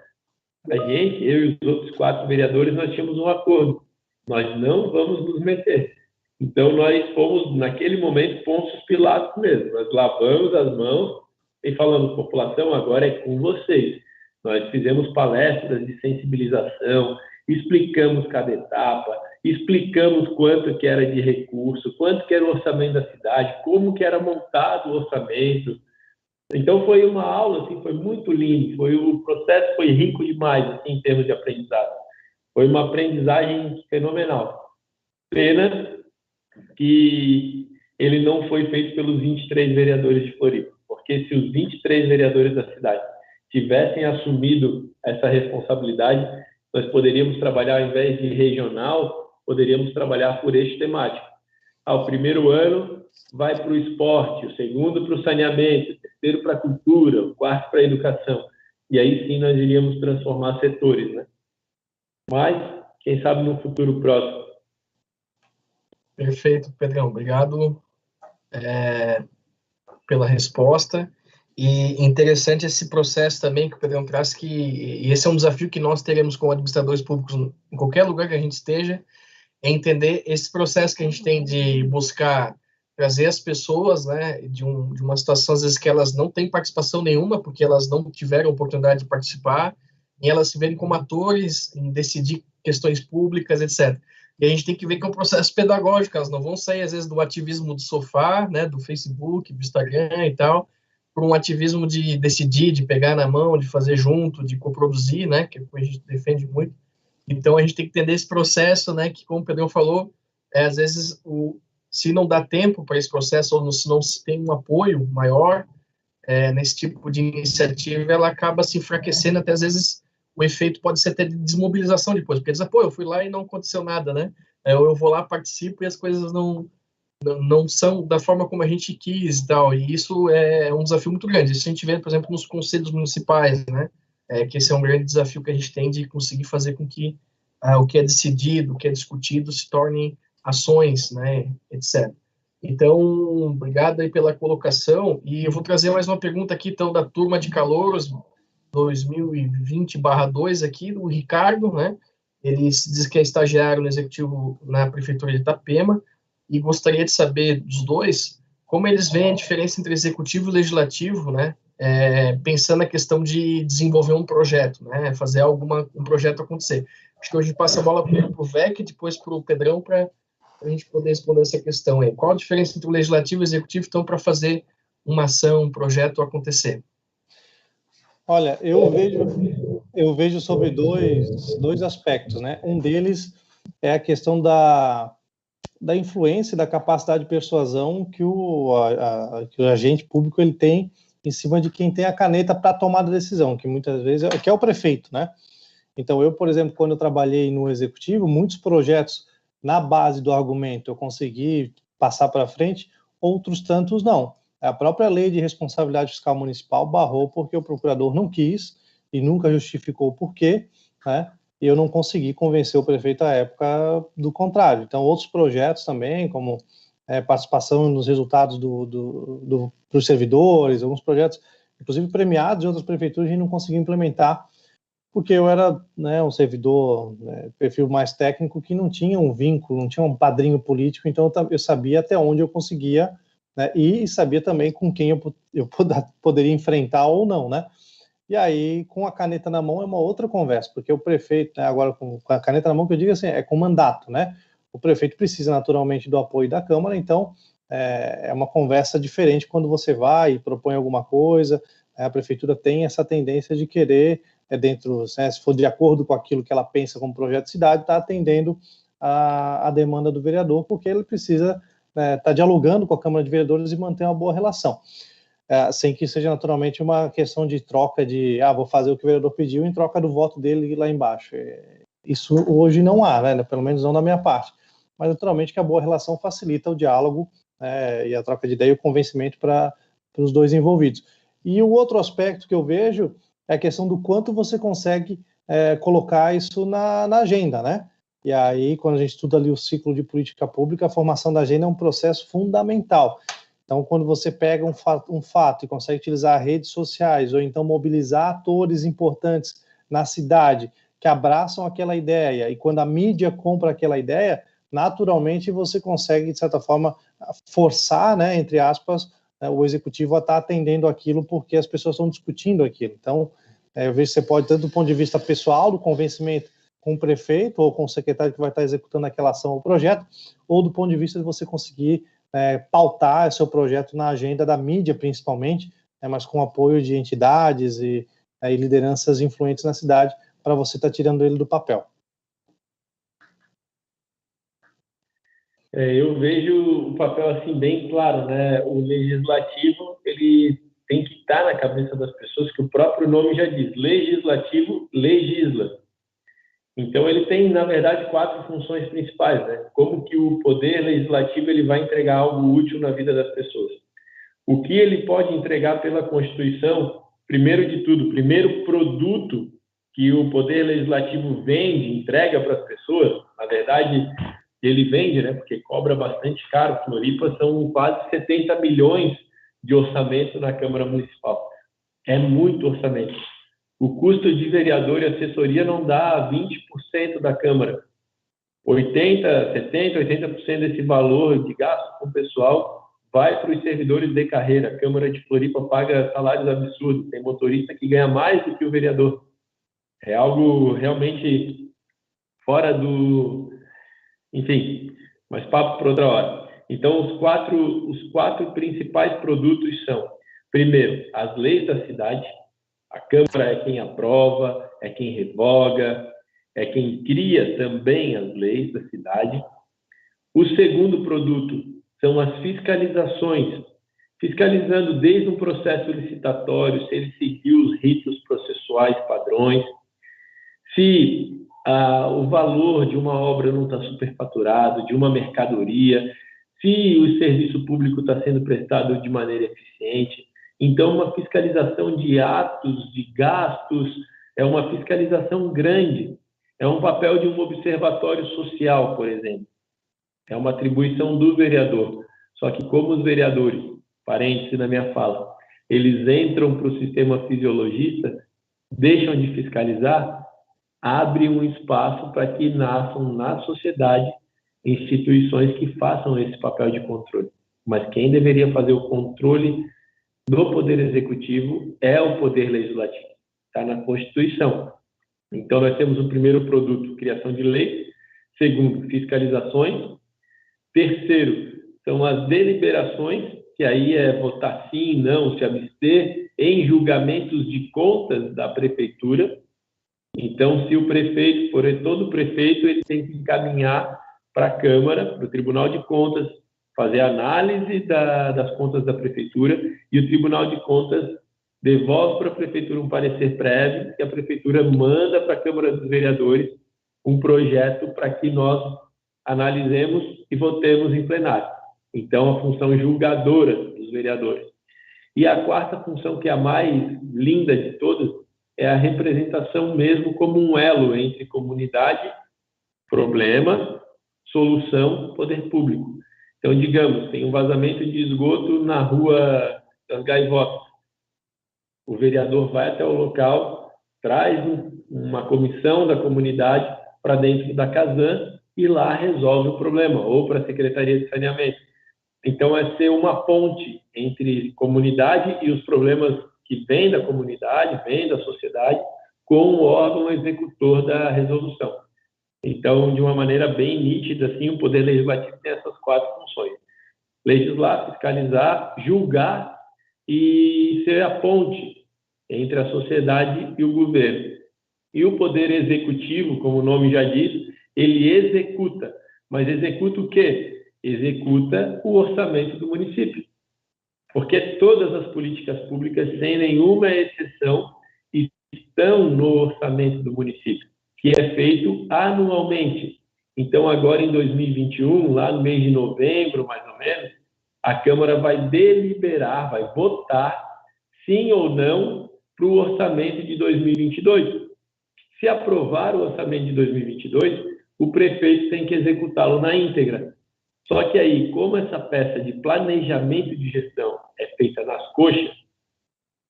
A gente, eu e os outros 4 vereadores, nós tínhamos um acordo. Nós não vamos nos meter. Então, nós fomos, naquele momento, Pôncio Pilatos mesmo. Nós lavamos as mãos e falamos: população, agora é com vocês. Nós fizemos palestras de sensibilização, explicamos cada etapa, explicamos quanto que era de recurso, quanto que era o orçamento da cidade, como que era montado o orçamento. Então, foi uma aula, assim, foi muito lindo. O processo foi rico demais, assim, em termos de aprendizado. Foi uma aprendizagem fenomenal. Pena que ele não foi feito pelos 23 vereadores de Floripa, porque se os 23 vereadores da cidade tivessem assumido essa responsabilidade, nós poderíamos trabalhar, ao invés de regional, poderíamos trabalhar por eixo temático. O primeiro ano vai para o esporte, o segundo para o saneamento, o terceiro para a cultura, o quarto para a educação. E aí sim nós iríamos transformar setores, né? Mas, quem sabe no futuro próximo. Perfeito, Pedrão. Obrigado pela resposta. E interessante esse processo também que o Pedrão traz, e esse é um desafio que nós teremos como administradores públicos em qualquer lugar que a gente esteja, é entender esse processo que a gente tem de buscar trazer as pessoas, né, de uma situação, às vezes, que elas não têm participação nenhuma, porque elas não tiveram oportunidade de participar, e elas se verem como atores em decidir questões públicas, etc. E a gente tem que ver que é um processo pedagógico, elas não vão sair, às vezes, do ativismo do sofá, né, do Facebook, do Instagram e tal, para um ativismo de decidir, de pegar na mão, de fazer junto, de coproduzir, né, que a gente defende muito. Então, a gente tem que entender esse processo, né, que, como o Pedrão falou, às vezes, se não dá tempo para esse processo, ou se não se tem um apoio maior nesse tipo de iniciativa, ela acaba se enfraquecendo, até às vezes o efeito pode ser até de desmobilização depois, porque diz, eu fui lá e não aconteceu nada, né? Eu vou lá, participo e as coisas não são da forma como a gente quis e tal, e isso é um desafio muito grande. Isso a gente vê, por exemplo, nos conselhos municipais, né? Que esse é um grande desafio que a gente tem de conseguir fazer com que o que é decidido, o que é discutido se torne ações, né, etc. Então, obrigado aí pela colocação, e eu vou trazer mais uma pergunta aqui, então, da turma de calouros 2020/2 aqui, do Ricardo, né, ele se diz que é estagiário no executivo na prefeitura de Itapema, e gostaria de saber dos dois, como eles veem a diferença entre executivo e legislativo, né, pensando na questão de desenvolver um projeto, né? Fazer um projeto acontecer. Acho que hoje passa a bola primeiro para o VEC, depois para o Pedrão, para a gente poder responder essa questão aí. Qual a diferença entre o legislativo e o executivo, então, para fazer uma ação, um projeto acontecer? Olha, eu vejo sobre dois aspectos, né? Um deles é a questão da influência e da capacidade de persuasão que que o agente público ele tem em cima de quem tem a caneta para tomar a decisão, que muitas vezes que é o prefeito, né? Então, eu, por exemplo, quando eu trabalhei no executivo, muitos projetos, na base do argumento, eu consegui passar para frente, outros tantos não. A própria lei de responsabilidade fiscal municipal barrou porque o procurador não quis e nunca justificou o porquê, né? E eu não consegui convencer o prefeito à época do contrário. Então, outros projetos também, como participação nos resultados dos servidores, alguns projetos, inclusive premiados em outras prefeituras, a gente não conseguiu implementar porque eu era, né, um servidor, perfil mais técnico, que não tinha um vínculo, não tinha um padrinho político, então eu sabia até onde eu conseguia, né, e sabia também com quem eu poderia enfrentar ou não, né. E aí, com a caneta na mão, é uma outra conversa, porque o prefeito, né, agora com a caneta na mão, que eu digo assim, é com mandato, né, o prefeito precisa naturalmente do apoio da Câmara, então é uma conversa diferente quando você vai e propõe alguma coisa, a prefeitura tem essa tendência de querer dentro, né, se for de acordo com aquilo que ela pensa como projeto de cidade, está atendendo a demanda do vereador, porque ele precisa estar dialogando com a Câmara de Vereadores e manter uma boa relação, sem que seja naturalmente uma questão de troca de, vou fazer o que o vereador pediu em troca do voto dele lá embaixo. Isso hoje não há, né, pelo menos não da minha parte, mas naturalmente que a boa relação facilita o diálogo e a troca de ideia e o convencimento para os dois envolvidos. E o outro aspecto que eu vejo é a questão do quanto você consegue colocar isso na agenda, né? E aí, quando a gente estuda ali o ciclo de política pública, a formação da agenda é um processo fundamental. Então, quando você pega um fato e consegue utilizar redes sociais, ou então mobilizar atores importantes na cidade que abraçam aquela ideia, e quando a mídia compra aquela ideia, naturalmente você consegue, de certa forma, forçar, né, entre aspas, o executivo a estar atendendo aquilo porque as pessoas estão discutindo aquilo. Então, eu vejo que você pode, tanto do ponto de vista pessoal, do convencimento com o prefeito ou com o secretário que vai estar executando aquela ação ou projeto, ou do ponto de vista de você conseguir pautar seu projeto na agenda da mídia, principalmente, mas com apoio de entidades e lideranças influentes na cidade, para você estar tirando ele do papel. Eu vejo o papel assim bem claro, né? O legislativo ele tem que estar na cabeça das pessoas, que o próprio nome já diz, legislativo legisla. Então ele tem, na verdade, 4 funções principais, né? Como que o poder legislativo ele vai entregar algo útil na vida das pessoas? O que ele pode entregar pela Constituição? Primeiro de tudo, o primeiro produto que o poder legislativo vende, entrega para as pessoas, na verdade ele vende, né? Porque cobra bastante caro. Floripa são quase 70 milhões de orçamento na Câmara Municipal. É muito orçamento. O custo de vereador e assessoria não dá 20% da Câmara. 80% desse valor de gasto com o pessoal vai para os servidores de carreira. A Câmara de Floripa paga salários absurdos. Tem motorista que ganha mais do que o vereador. É algo realmente fora do... Enfim, mas papo para outra hora. Então, os quatro principais produtos são, primeiro, as leis da cidade. A Câmara é quem aprova, é quem revoga, é quem cria também as leis da cidade. O segundo produto são as fiscalizações, fiscalizando desde um processo licitatório, se ele seguiu os ritos processuais padrões, se o valor de uma obra não está superfaturado, de uma mercadoria, se o serviço público está sendo prestado de maneira eficiente. Então, uma fiscalização de atos, de gastos, é uma fiscalização grande. É um papel de um observatório social, por exemplo. É uma atribuição do vereador. Só que como os vereadores, parênteses na minha fala, eles entram para o sistema fisiologista, deixam de fiscalizar, abre um espaço para que nasçam na sociedade instituições que façam esse papel de controle. Mas quem deveria fazer o controle do Poder Executivo é o Poder Legislativo. Está na Constituição. Então, nós temos o primeiro produto, criação de lei. Segundo, fiscalizações. Terceiro, são as deliberações, que aí é votar sim, não, se abster, em julgamentos de contas da prefeitura. Então, se o prefeito, todo prefeito, ele tem que encaminhar para a Câmara, para o Tribunal de Contas, fazer análise das contas da prefeitura, e o Tribunal de Contas devolve para a prefeitura um parecer prévio, e a prefeitura manda para a Câmara dos Vereadores um projeto para que nós analisemos e votemos em plenário. Então, a função julgadora dos vereadores. E a quarta função, que é a mais linda de todas, é a representação mesmo como um elo entre comunidade, problema, solução, poder público. Então, digamos, tem um vazamento de esgoto na Rua das Gaivotas. O vereador vai até o local, traz uma comissão da comunidade para dentro da Casan e lá resolve o problema, ou para a Secretaria de Saneamento. Então, é ser uma ponte entre comunidade e os problemas que vêm da comunidade, vêm da sociedade, com o órgão executor da resolução. Então, de uma maneira bem nítida, assim, o Poder Legislativo tem essas quatro funções: legislar, fiscalizar, julgar e ser a ponte entre a sociedade e o governo. E o Poder Executivo, como o nome já diz, ele executa. Mas executa o quê? Executa o orçamento do município. Porque todas as políticas públicas, sem nenhuma exceção, estão no orçamento do município, que é feito anualmente. Então, agora em 2021, lá no mês de novembro, mais ou menos, a Câmara vai deliberar, vai votar, sim ou não, para o orçamento de 2022. Se aprovar o orçamento de 2022, o prefeito tem que executá-lo na íntegra. Só que aí, como essa peça de planejamento de gestão é feita nas coxas,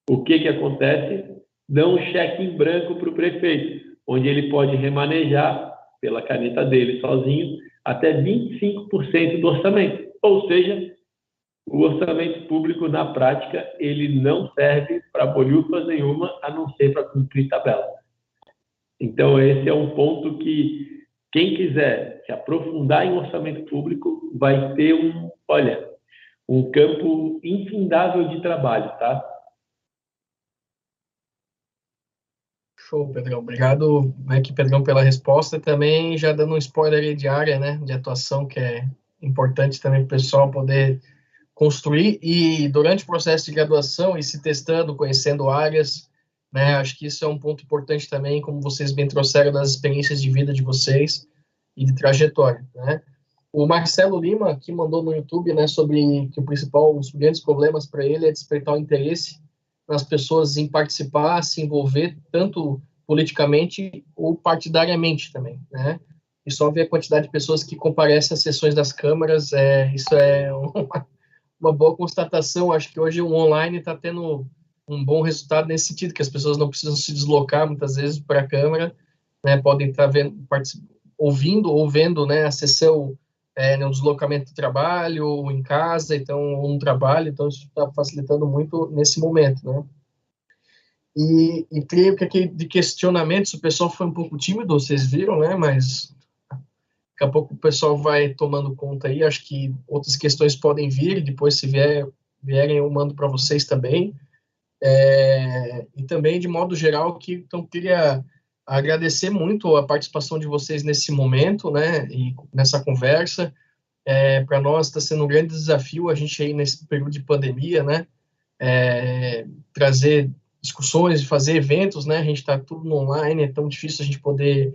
o que acontece? Dão um cheque em branco para o prefeito, onde ele pode remanejar, pela caneta dele sozinho, até 25% do orçamento. Ou seja, o orçamento público, na prática, ele não serve para bolhufas nenhuma, a não ser para cumprir tabela. Então, esse é um ponto que quem quiser se aprofundar em orçamento público vai ter um campo infindável de trabalho, tá? Show, Pedrão. Obrigado, Pedrão, pela resposta e também já dando um spoiler aí de área, né, de atuação, que é importante também para o pessoal poder construir e durante o processo de graduação e se testando, conhecendo áreas, né, acho que isso é um ponto importante também, como vocês bem trouxeram das experiências de vida de vocês e de trajetória, né. O Marcelo Lima, que mandou no YouTube, né, sobre que os grandes problemas para ele é despertar o interesse nas pessoas em participar, se envolver, tanto politicamente ou partidariamente também, né? E só ver a quantidade de pessoas que comparecem às sessões das câmaras, isso é uma boa constatação. Acho que hoje o online está tendo um bom resultado nesse sentido, que as pessoas não precisam se deslocar muitas vezes para a câmara, né? Podem estar ouvindo ou vendo, né, a sessão no deslocamento do trabalho, ou em casa, ou no trabalho, então isso está facilitando muito nesse momento, né? E creio que aqui de questionamentos, o pessoal foi um pouco tímido, vocês viram, né? Mas daqui a pouco o pessoal vai tomando conta aí, acho que outras questões podem vir, e depois se vierem eu mando para vocês também. E também, de modo geral, então queria agradecer muito a participação de vocês nesse momento, né, e nessa conversa. Para nós está sendo um grande desafio a gente aí nesse período de pandemia, né, trazer discussões, fazer eventos, né, a gente está tudo no online, é tão difícil a gente poder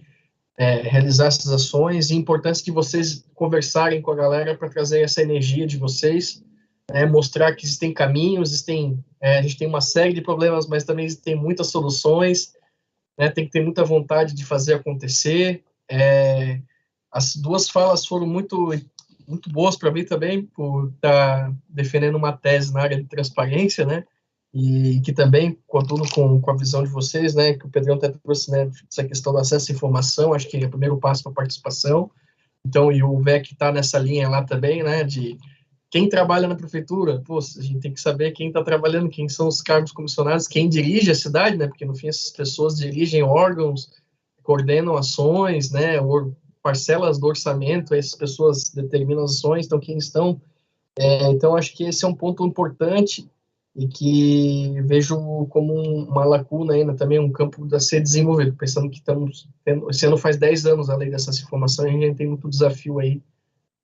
realizar essas ações, e importante que vocês conversarem com a galera para trazer essa energia de vocês, mostrar que existem caminhos, a gente tem uma série de problemas, mas também tem muitas soluções, né, tem que ter muita vontade de fazer acontecer. As duas falas foram muito boas para mim também, por estar defendendo uma tese na área de transparência, né, e que também contudo com a visão de vocês, né, que o Pedrão até trouxe, né, essa questão do acesso à informação, acho que é o primeiro passo para a participação. Então, e o VEC está nessa linha lá também, né, quem trabalha na prefeitura, pô, a gente tem que saber quem está trabalhando, quem são os cargos comissionados, quem dirige a cidade, né? Porque no fim essas pessoas dirigem órgãos, coordenam ações, né? Parcelas do orçamento, essas pessoas determinam as ações, então quem estão. Então acho que esse é um ponto importante e que vejo como uma lacuna ainda, também um campo a ser desenvolvido, pensando que estamos tendo, esse ano faz 10 anos a lei dessa informação e a gente tem muito desafio aí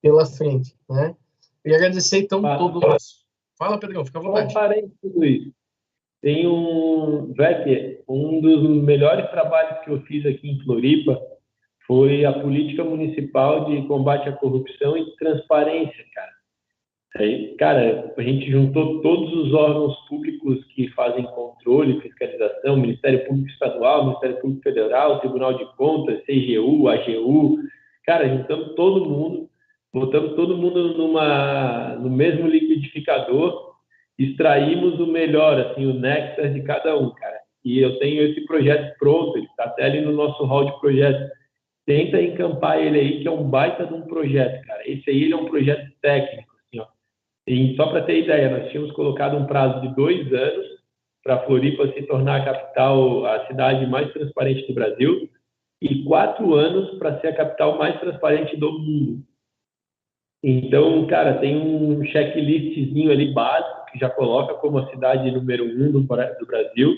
pela frente, né? E agradecer, então, todos. Fala, Pedrão, fica à vontade. Comparei tudo isso. Tem um dos melhores trabalhos que eu fiz aqui em Floripa foi a política municipal de combate à corrupção e transparência, cara. Aí, cara, a gente juntou todos os órgãos públicos que fazem controle, fiscalização, Ministério Público Estadual, Ministério Público Federal, Tribunal de Contas, CGU, AGU. Cara, juntamos todo mundo, botamos todo mundo no mesmo liquidificador, extraímos o melhor, assim, o néctar de cada um, cara. E eu tenho esse projeto pronto, ele está até ali no nosso hall de projetos. Tenta encampar ele aí, que é um baita de um projeto, cara. Esse aí ele é um projeto técnico, assim, ó. E só para ter ideia, nós tínhamos colocado um prazo de 2 anos para Floripa se tornar a capital, a cidade mais transparente do Brasil, e 4 anos para ser a capital mais transparente do mundo. Então, cara, tem um checklistzinho ali básico que já coloca como a cidade número 1 do Brasil,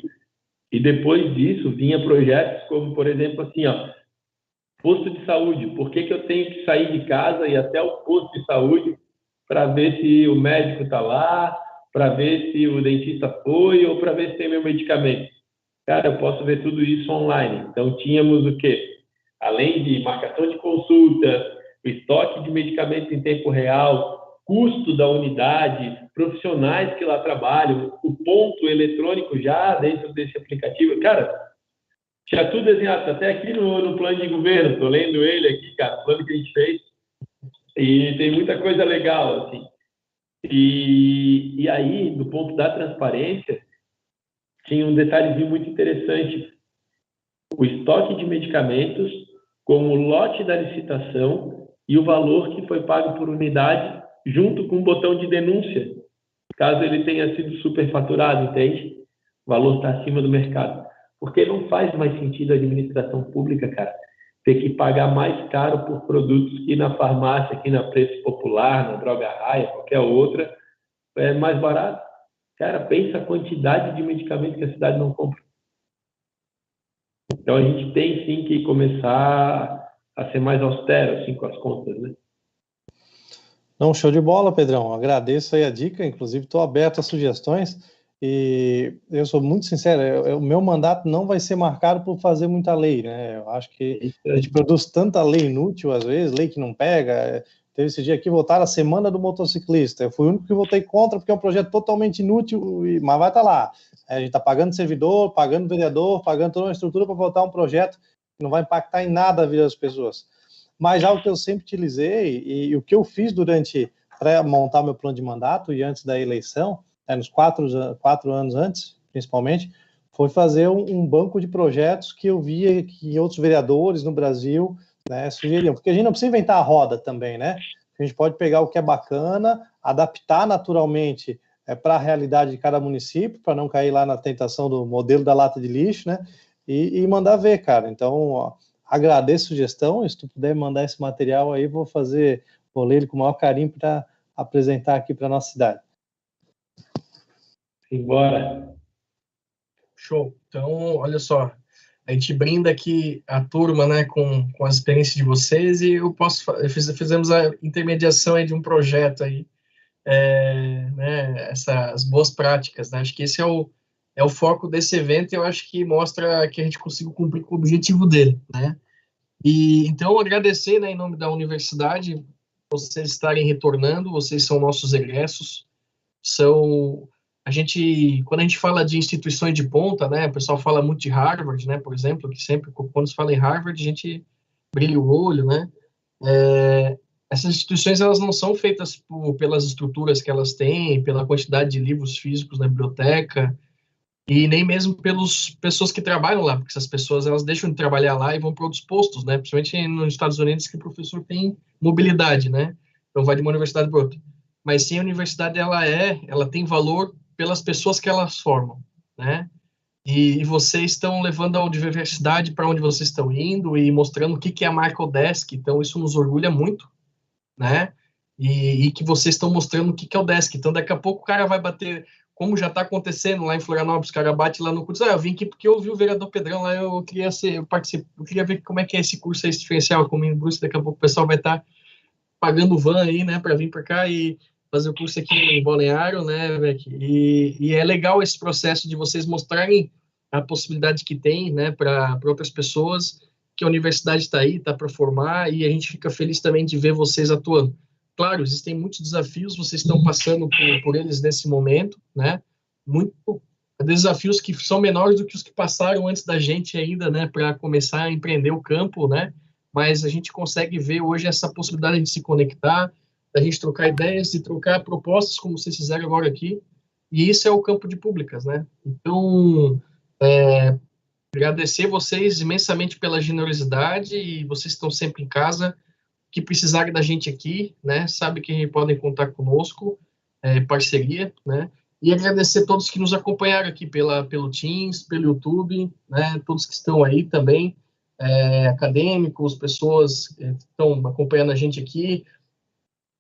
e depois disso vinha projetos como, por exemplo, assim, ó, posto de saúde. Por que eu tenho que sair de casa e ir até o posto de saúde para ver se o médico está lá, para ver se o dentista foi ou para ver se tem meu medicamento? Cara, eu posso ver tudo isso online. Então, tínhamos o quê? Além de marcação de consulta, o estoque de medicamentos em tempo real, custo da unidade, profissionais que lá trabalham, o ponto eletrônico já dentro desse aplicativo. Cara, tinha tudo desenhado, até aqui no plano de governo. Estou lendo ele aqui, cara, o plano que a gente fez. E tem muita coisa legal, assim. E aí, do ponto da transparência, tinha um detalhezinho muito interessante. O estoque de medicamentos, com o lote da licitação e o valor que foi pago por unidade, junto com um botão de denúncia, caso ele tenha sido superfaturado, entende? O valor está acima do mercado. Porque não faz mais sentido a administração pública, cara, ter que pagar mais caro por produtos que na farmácia, aqui na Preço Popular, na Droga Raia, qualquer outra, é mais barato. Cara, pensa a quantidade de medicamentos que a cidade não compra. Então, a gente tem, sim, que começar a ser mais austero, assim, com as contas, né? Não, show de bola, Pedrão. Agradeço aí a dica, inclusive estou aberto a sugestões e eu sou muito sincero, o meu mandato não vai ser marcado por fazer muita lei, né? Eu acho que a gente produz tanta lei inútil, às vezes, lei que não pega. Teve esse dia aqui, votaram a Semana do Motociclista. Eu fui o único que votei contra, porque é um projeto totalmente inútil, mas vai estar lá. A gente está pagando servidor, pagando vereador, pagando toda uma estrutura para votar um projeto que não vai impactar em nada a vida das pessoas. Mas algo que eu sempre utilizei, e o que eu fiz para montar meu plano de mandato e antes da eleição, nos 4 anos antes, principalmente, foi fazer um banco de projetos que eu via que outros vereadores no Brasil, né, sugeriam, porque a gente não precisa inventar a roda também, né? A gente pode pegar o que é bacana, adaptar naturalmente para a realidade de cada município, para não cair lá na tentação do modelo da lata de lixo, né? E mandar ver, cara. Então, ó, agradeço a sugestão, se tu puder mandar esse material aí, vou ler ele com o maior carinho para apresentar aqui para a nossa cidade. Simbora. Show. Então, olha só, a gente brinda aqui a turma, né, com as experiências de vocês e fizemos a intermediação aí de um projeto aí, né, essas boas práticas, né? Acho que esse é o foco desse evento e eu acho que mostra que a gente conseguiu cumprir com o objetivo dele, né? E então agradecer, né, em nome da universidade, vocês estarem retornando, vocês são nossos egressos, quando a gente fala de instituições de ponta, né, o pessoal fala muito de Harvard, né, por exemplo, que sempre, quando se fala em Harvard, a gente brilha o olho, né? Essas instituições, elas não são feitas pelas estruturas que elas têm, pela quantidade de livros físicos na biblioteca, e nem mesmo pelas pessoas que trabalham lá, porque essas pessoas, elas deixam de trabalhar lá e vão para outros postos, né, principalmente nos Estados Unidos, que o professor tem mobilidade, né, então vai de uma universidade para outra. mas sim a universidade ela tem valor pelas pessoas que elas formam, né? E vocês estão levando a universidade para onde vocês estão indo e mostrando o que é a marca UDESC, então isso nos orgulha muito, né? E que vocês estão mostrando o que é o UDESC. Então, daqui a pouco o cara vai bater, como já está acontecendo lá em Florianópolis, o cara bate lá no curso, eu vim aqui porque eu vi o vereador Pedrão lá, eu queria ver como é que é esse curso, esse diferencial, como em Brusque, daqui a pouco o pessoal vai estar pagando van aí, né, para vir para cá e fazer o curso aqui em Balneário, né, Beck? E é legal esse processo de vocês mostrarem a possibilidade que tem, né, para outras pessoas, que a universidade está aí, está para formar, e a gente fica feliz também de ver vocês atuando. Claro, existem muitos desafios, vocês estão passando por eles nesse momento, né, muito desafios que são menores do que os que passaram antes da gente ainda, né, para começar a empreender o campo, né, mas a gente consegue ver hoje essa possibilidade de se conectar, da gente trocar ideias e trocar propostas, como vocês fizeram agora aqui, e isso é o campo de públicas, né? Então, agradecer vocês imensamente pela generosidade, e vocês estão sempre em casa, que precisarem da gente aqui, né? Sabe que podem contar conosco, parceria, né? E agradecer a todos que nos acompanharam aqui pelo Teams, pelo YouTube, né? Todos que estão aí também, acadêmicos, pessoas que estão acompanhando a gente aqui,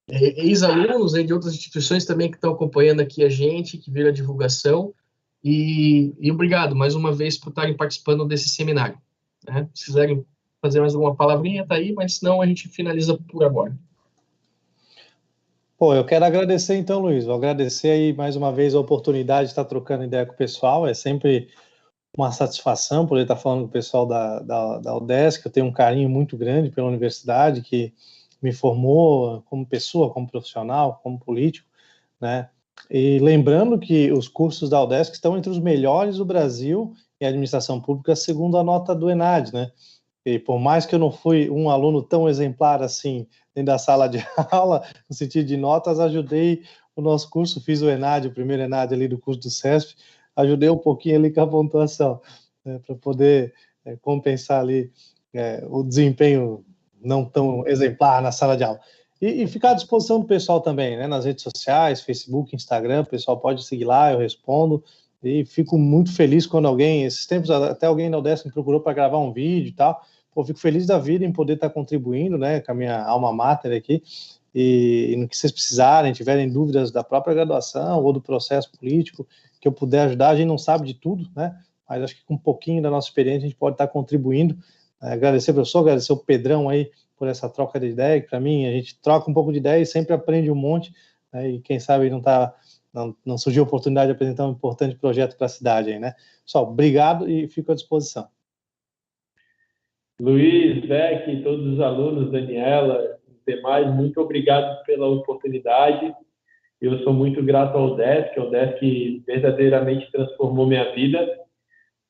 ex-alunos, né, de outras instituições também que estão acompanhando aqui a gente, que viram a divulgação, e obrigado mais uma vez por estarem participando desse seminário, né? Se quiserem fazer mais alguma palavrinha, tá aí, mas senão a gente finaliza por agora. Pô, eu quero agradecer então, Luiz, vou agradecer aí mais uma vez a oportunidade de estar trocando ideia com o pessoal, é sempre uma satisfação poder estar falando com o pessoal da UDESC. Eu tenho um carinho muito grande pela universidade, que me formou como pessoa, como profissional, como político, né? E lembrando que os cursos da UDESC estão entre os melhores do Brasil em administração pública, segundo a nota do ENAD, né? E por mais que eu não fui um aluno tão exemplar assim dentro da sala de aula, no sentido de notas, ajudei o nosso curso, fiz o ENAD, o primeiro ENAD ali do curso do CESP, ajudei um pouquinho ali com a pontuação, né, para poder compensar ali o desempenho não tão exemplar na sala de aula. E ficar à disposição do pessoal também, né, nas redes sociais, Facebook, Instagram, o pessoal pode seguir lá, eu respondo, e fico muito feliz quando alguém, esses tempos até alguém da UDESC me procurou para gravar um vídeo e tal, pô, fico feliz da vida em poder estar contribuindo, né, com a minha alma mater aqui, e no que vocês precisarem, tiverem dúvidas da própria graduação ou do processo político, que eu puder ajudar. A gente não sabe de tudo, né? Mas acho que com um pouquinho da nossa experiência a gente pode estar contribuindo. Agradecer ao professor, agradecer ao Pedrão aí por essa troca de ideia, que para mim a gente troca um pouco de ideia e sempre aprende um monte, né? E quem sabe não surgiu a oportunidade de apresentar um importante projeto para a cidade aí, né? Pessoal, obrigado e fico à disposição. Luiz, Beck, todos os alunos, Daniela, os demais, muito obrigado pela oportunidade. Eu sou muito grato ao UDESC, o UDESC verdadeiramente transformou minha vida.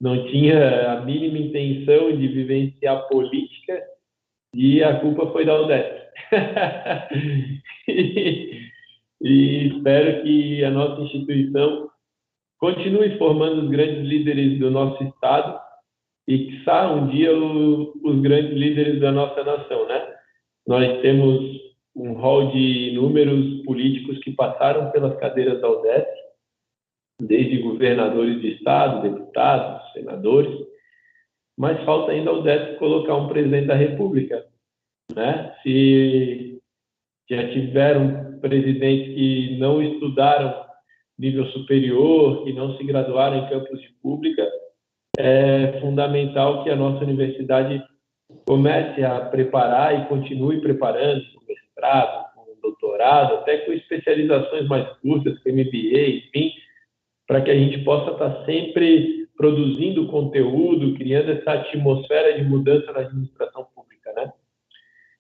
Não tinha a mínima intenção de vivenciar política e a culpa foi da UDESC. E espero que a nossa instituição continue formando os grandes líderes do nosso estado e, quiçá, um dia os grandes líderes da nossa nação, né? Nós temos um rol de inúmeros políticos que passaram pelas cadeiras da UDESC, desde governadores de estado, deputados, senadores, mas falta ainda a UDESC colocar um presidente da República, né? Se já tiveram presidentes que não estudaram nível superior, que não se graduaram em campus de pública, é fundamental que a nossa universidade comece a preparar e continue preparando com mestrado, com doutorado, até com especializações mais curtas, com MBA, enfim, para que a gente possa estar sempre produzindo conteúdo, criando essa atmosfera de mudança na administração pública, né?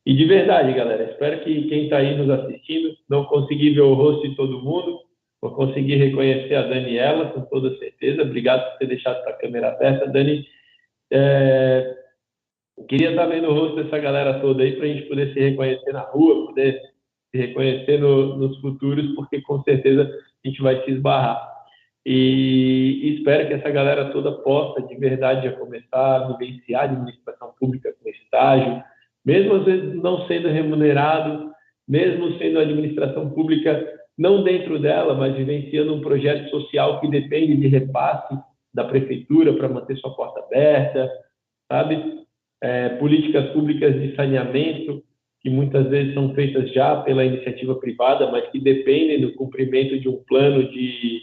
E de verdade, galera, espero que quem está aí nos assistindo, não consegui ver o rosto de todo mundo, vou conseguir reconhecer a Daniela, com toda certeza. Obrigado por ter deixado a câmera aberta, Dani. Queria estar vendo o rosto dessa galera toda aí para a gente poder se reconhecer na rua, poder se reconhecer nos futuros, porque com certeza a gente vai se esbarrar. E espero que essa galera toda possa, de verdade, já começar a vivenciar a administração pública com estágio, mesmo às vezes não sendo remunerado, mesmo sendo administração pública não dentro dela, mas vivenciando um projeto social que depende de repasse da prefeitura para manter sua porta aberta, sabe? Políticas públicas de saneamento, que muitas vezes são feitas já pela iniciativa privada, mas que dependem do cumprimento de um plano de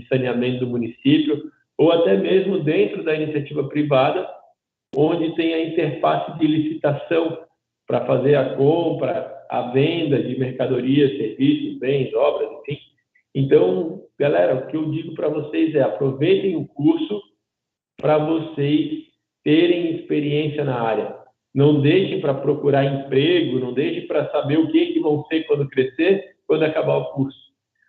saneamento do município, ou até mesmo dentro da iniciativa privada, onde tem a interface de licitação para fazer a compra, a venda de mercadorias, serviços, bens, obras, enfim. Então, galera, o que eu digo para vocês é aproveitem o curso para vocês terem experiência na área. Não deixem para procurar emprego, não deixem para saber o que vão ser quando crescer, quando acabar o curso.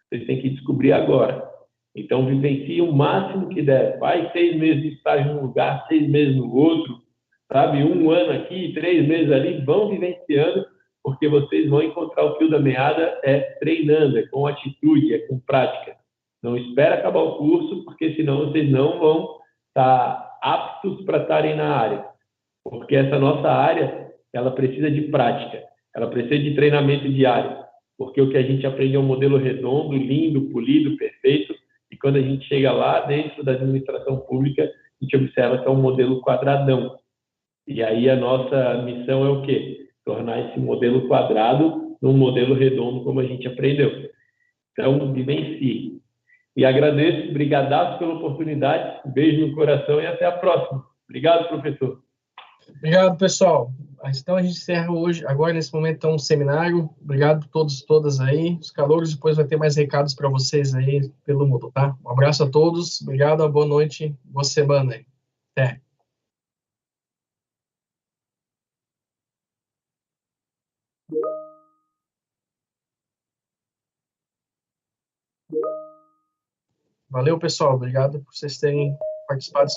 Vocês têm que descobrir agora. Então, vivencie o máximo que der. Vai 6 meses de estágio num lugar, 6 meses no outro, sabe? 1 ano aqui, 3 meses ali, vão vivenciando, porque vocês vão encontrar o fio da meada treinando, com atitude, com prática. Não espera acabar o curso, porque senão vocês não vão estar aptos para estarem na área. Porque essa nossa área, ela precisa de prática, ela precisa de treinamento diário, porque o que a gente aprende é um modelo redondo, lindo, polido, perfeito, e quando a gente chega lá dentro da administração pública, a gente observa que é um modelo quadradão. E aí a nossa missão é o quê? Tornar esse modelo quadrado num modelo redondo, como a gente aprendeu. Então, vivencie. E agradeço, brigadaço pela oportunidade, beijo no coração e até a próxima. Obrigado, professor. Obrigado, pessoal. Então, a gente encerra hoje, agora, nesse momento, então, um seminário. Obrigado a todos e todas aí. Os calouros, depois vai ter mais recados para vocês aí pelo Moodle, tá? Um abraço a todos. Obrigado, boa noite, boa semana aí. Até. Valeu, pessoal. Obrigado por vocês terem participado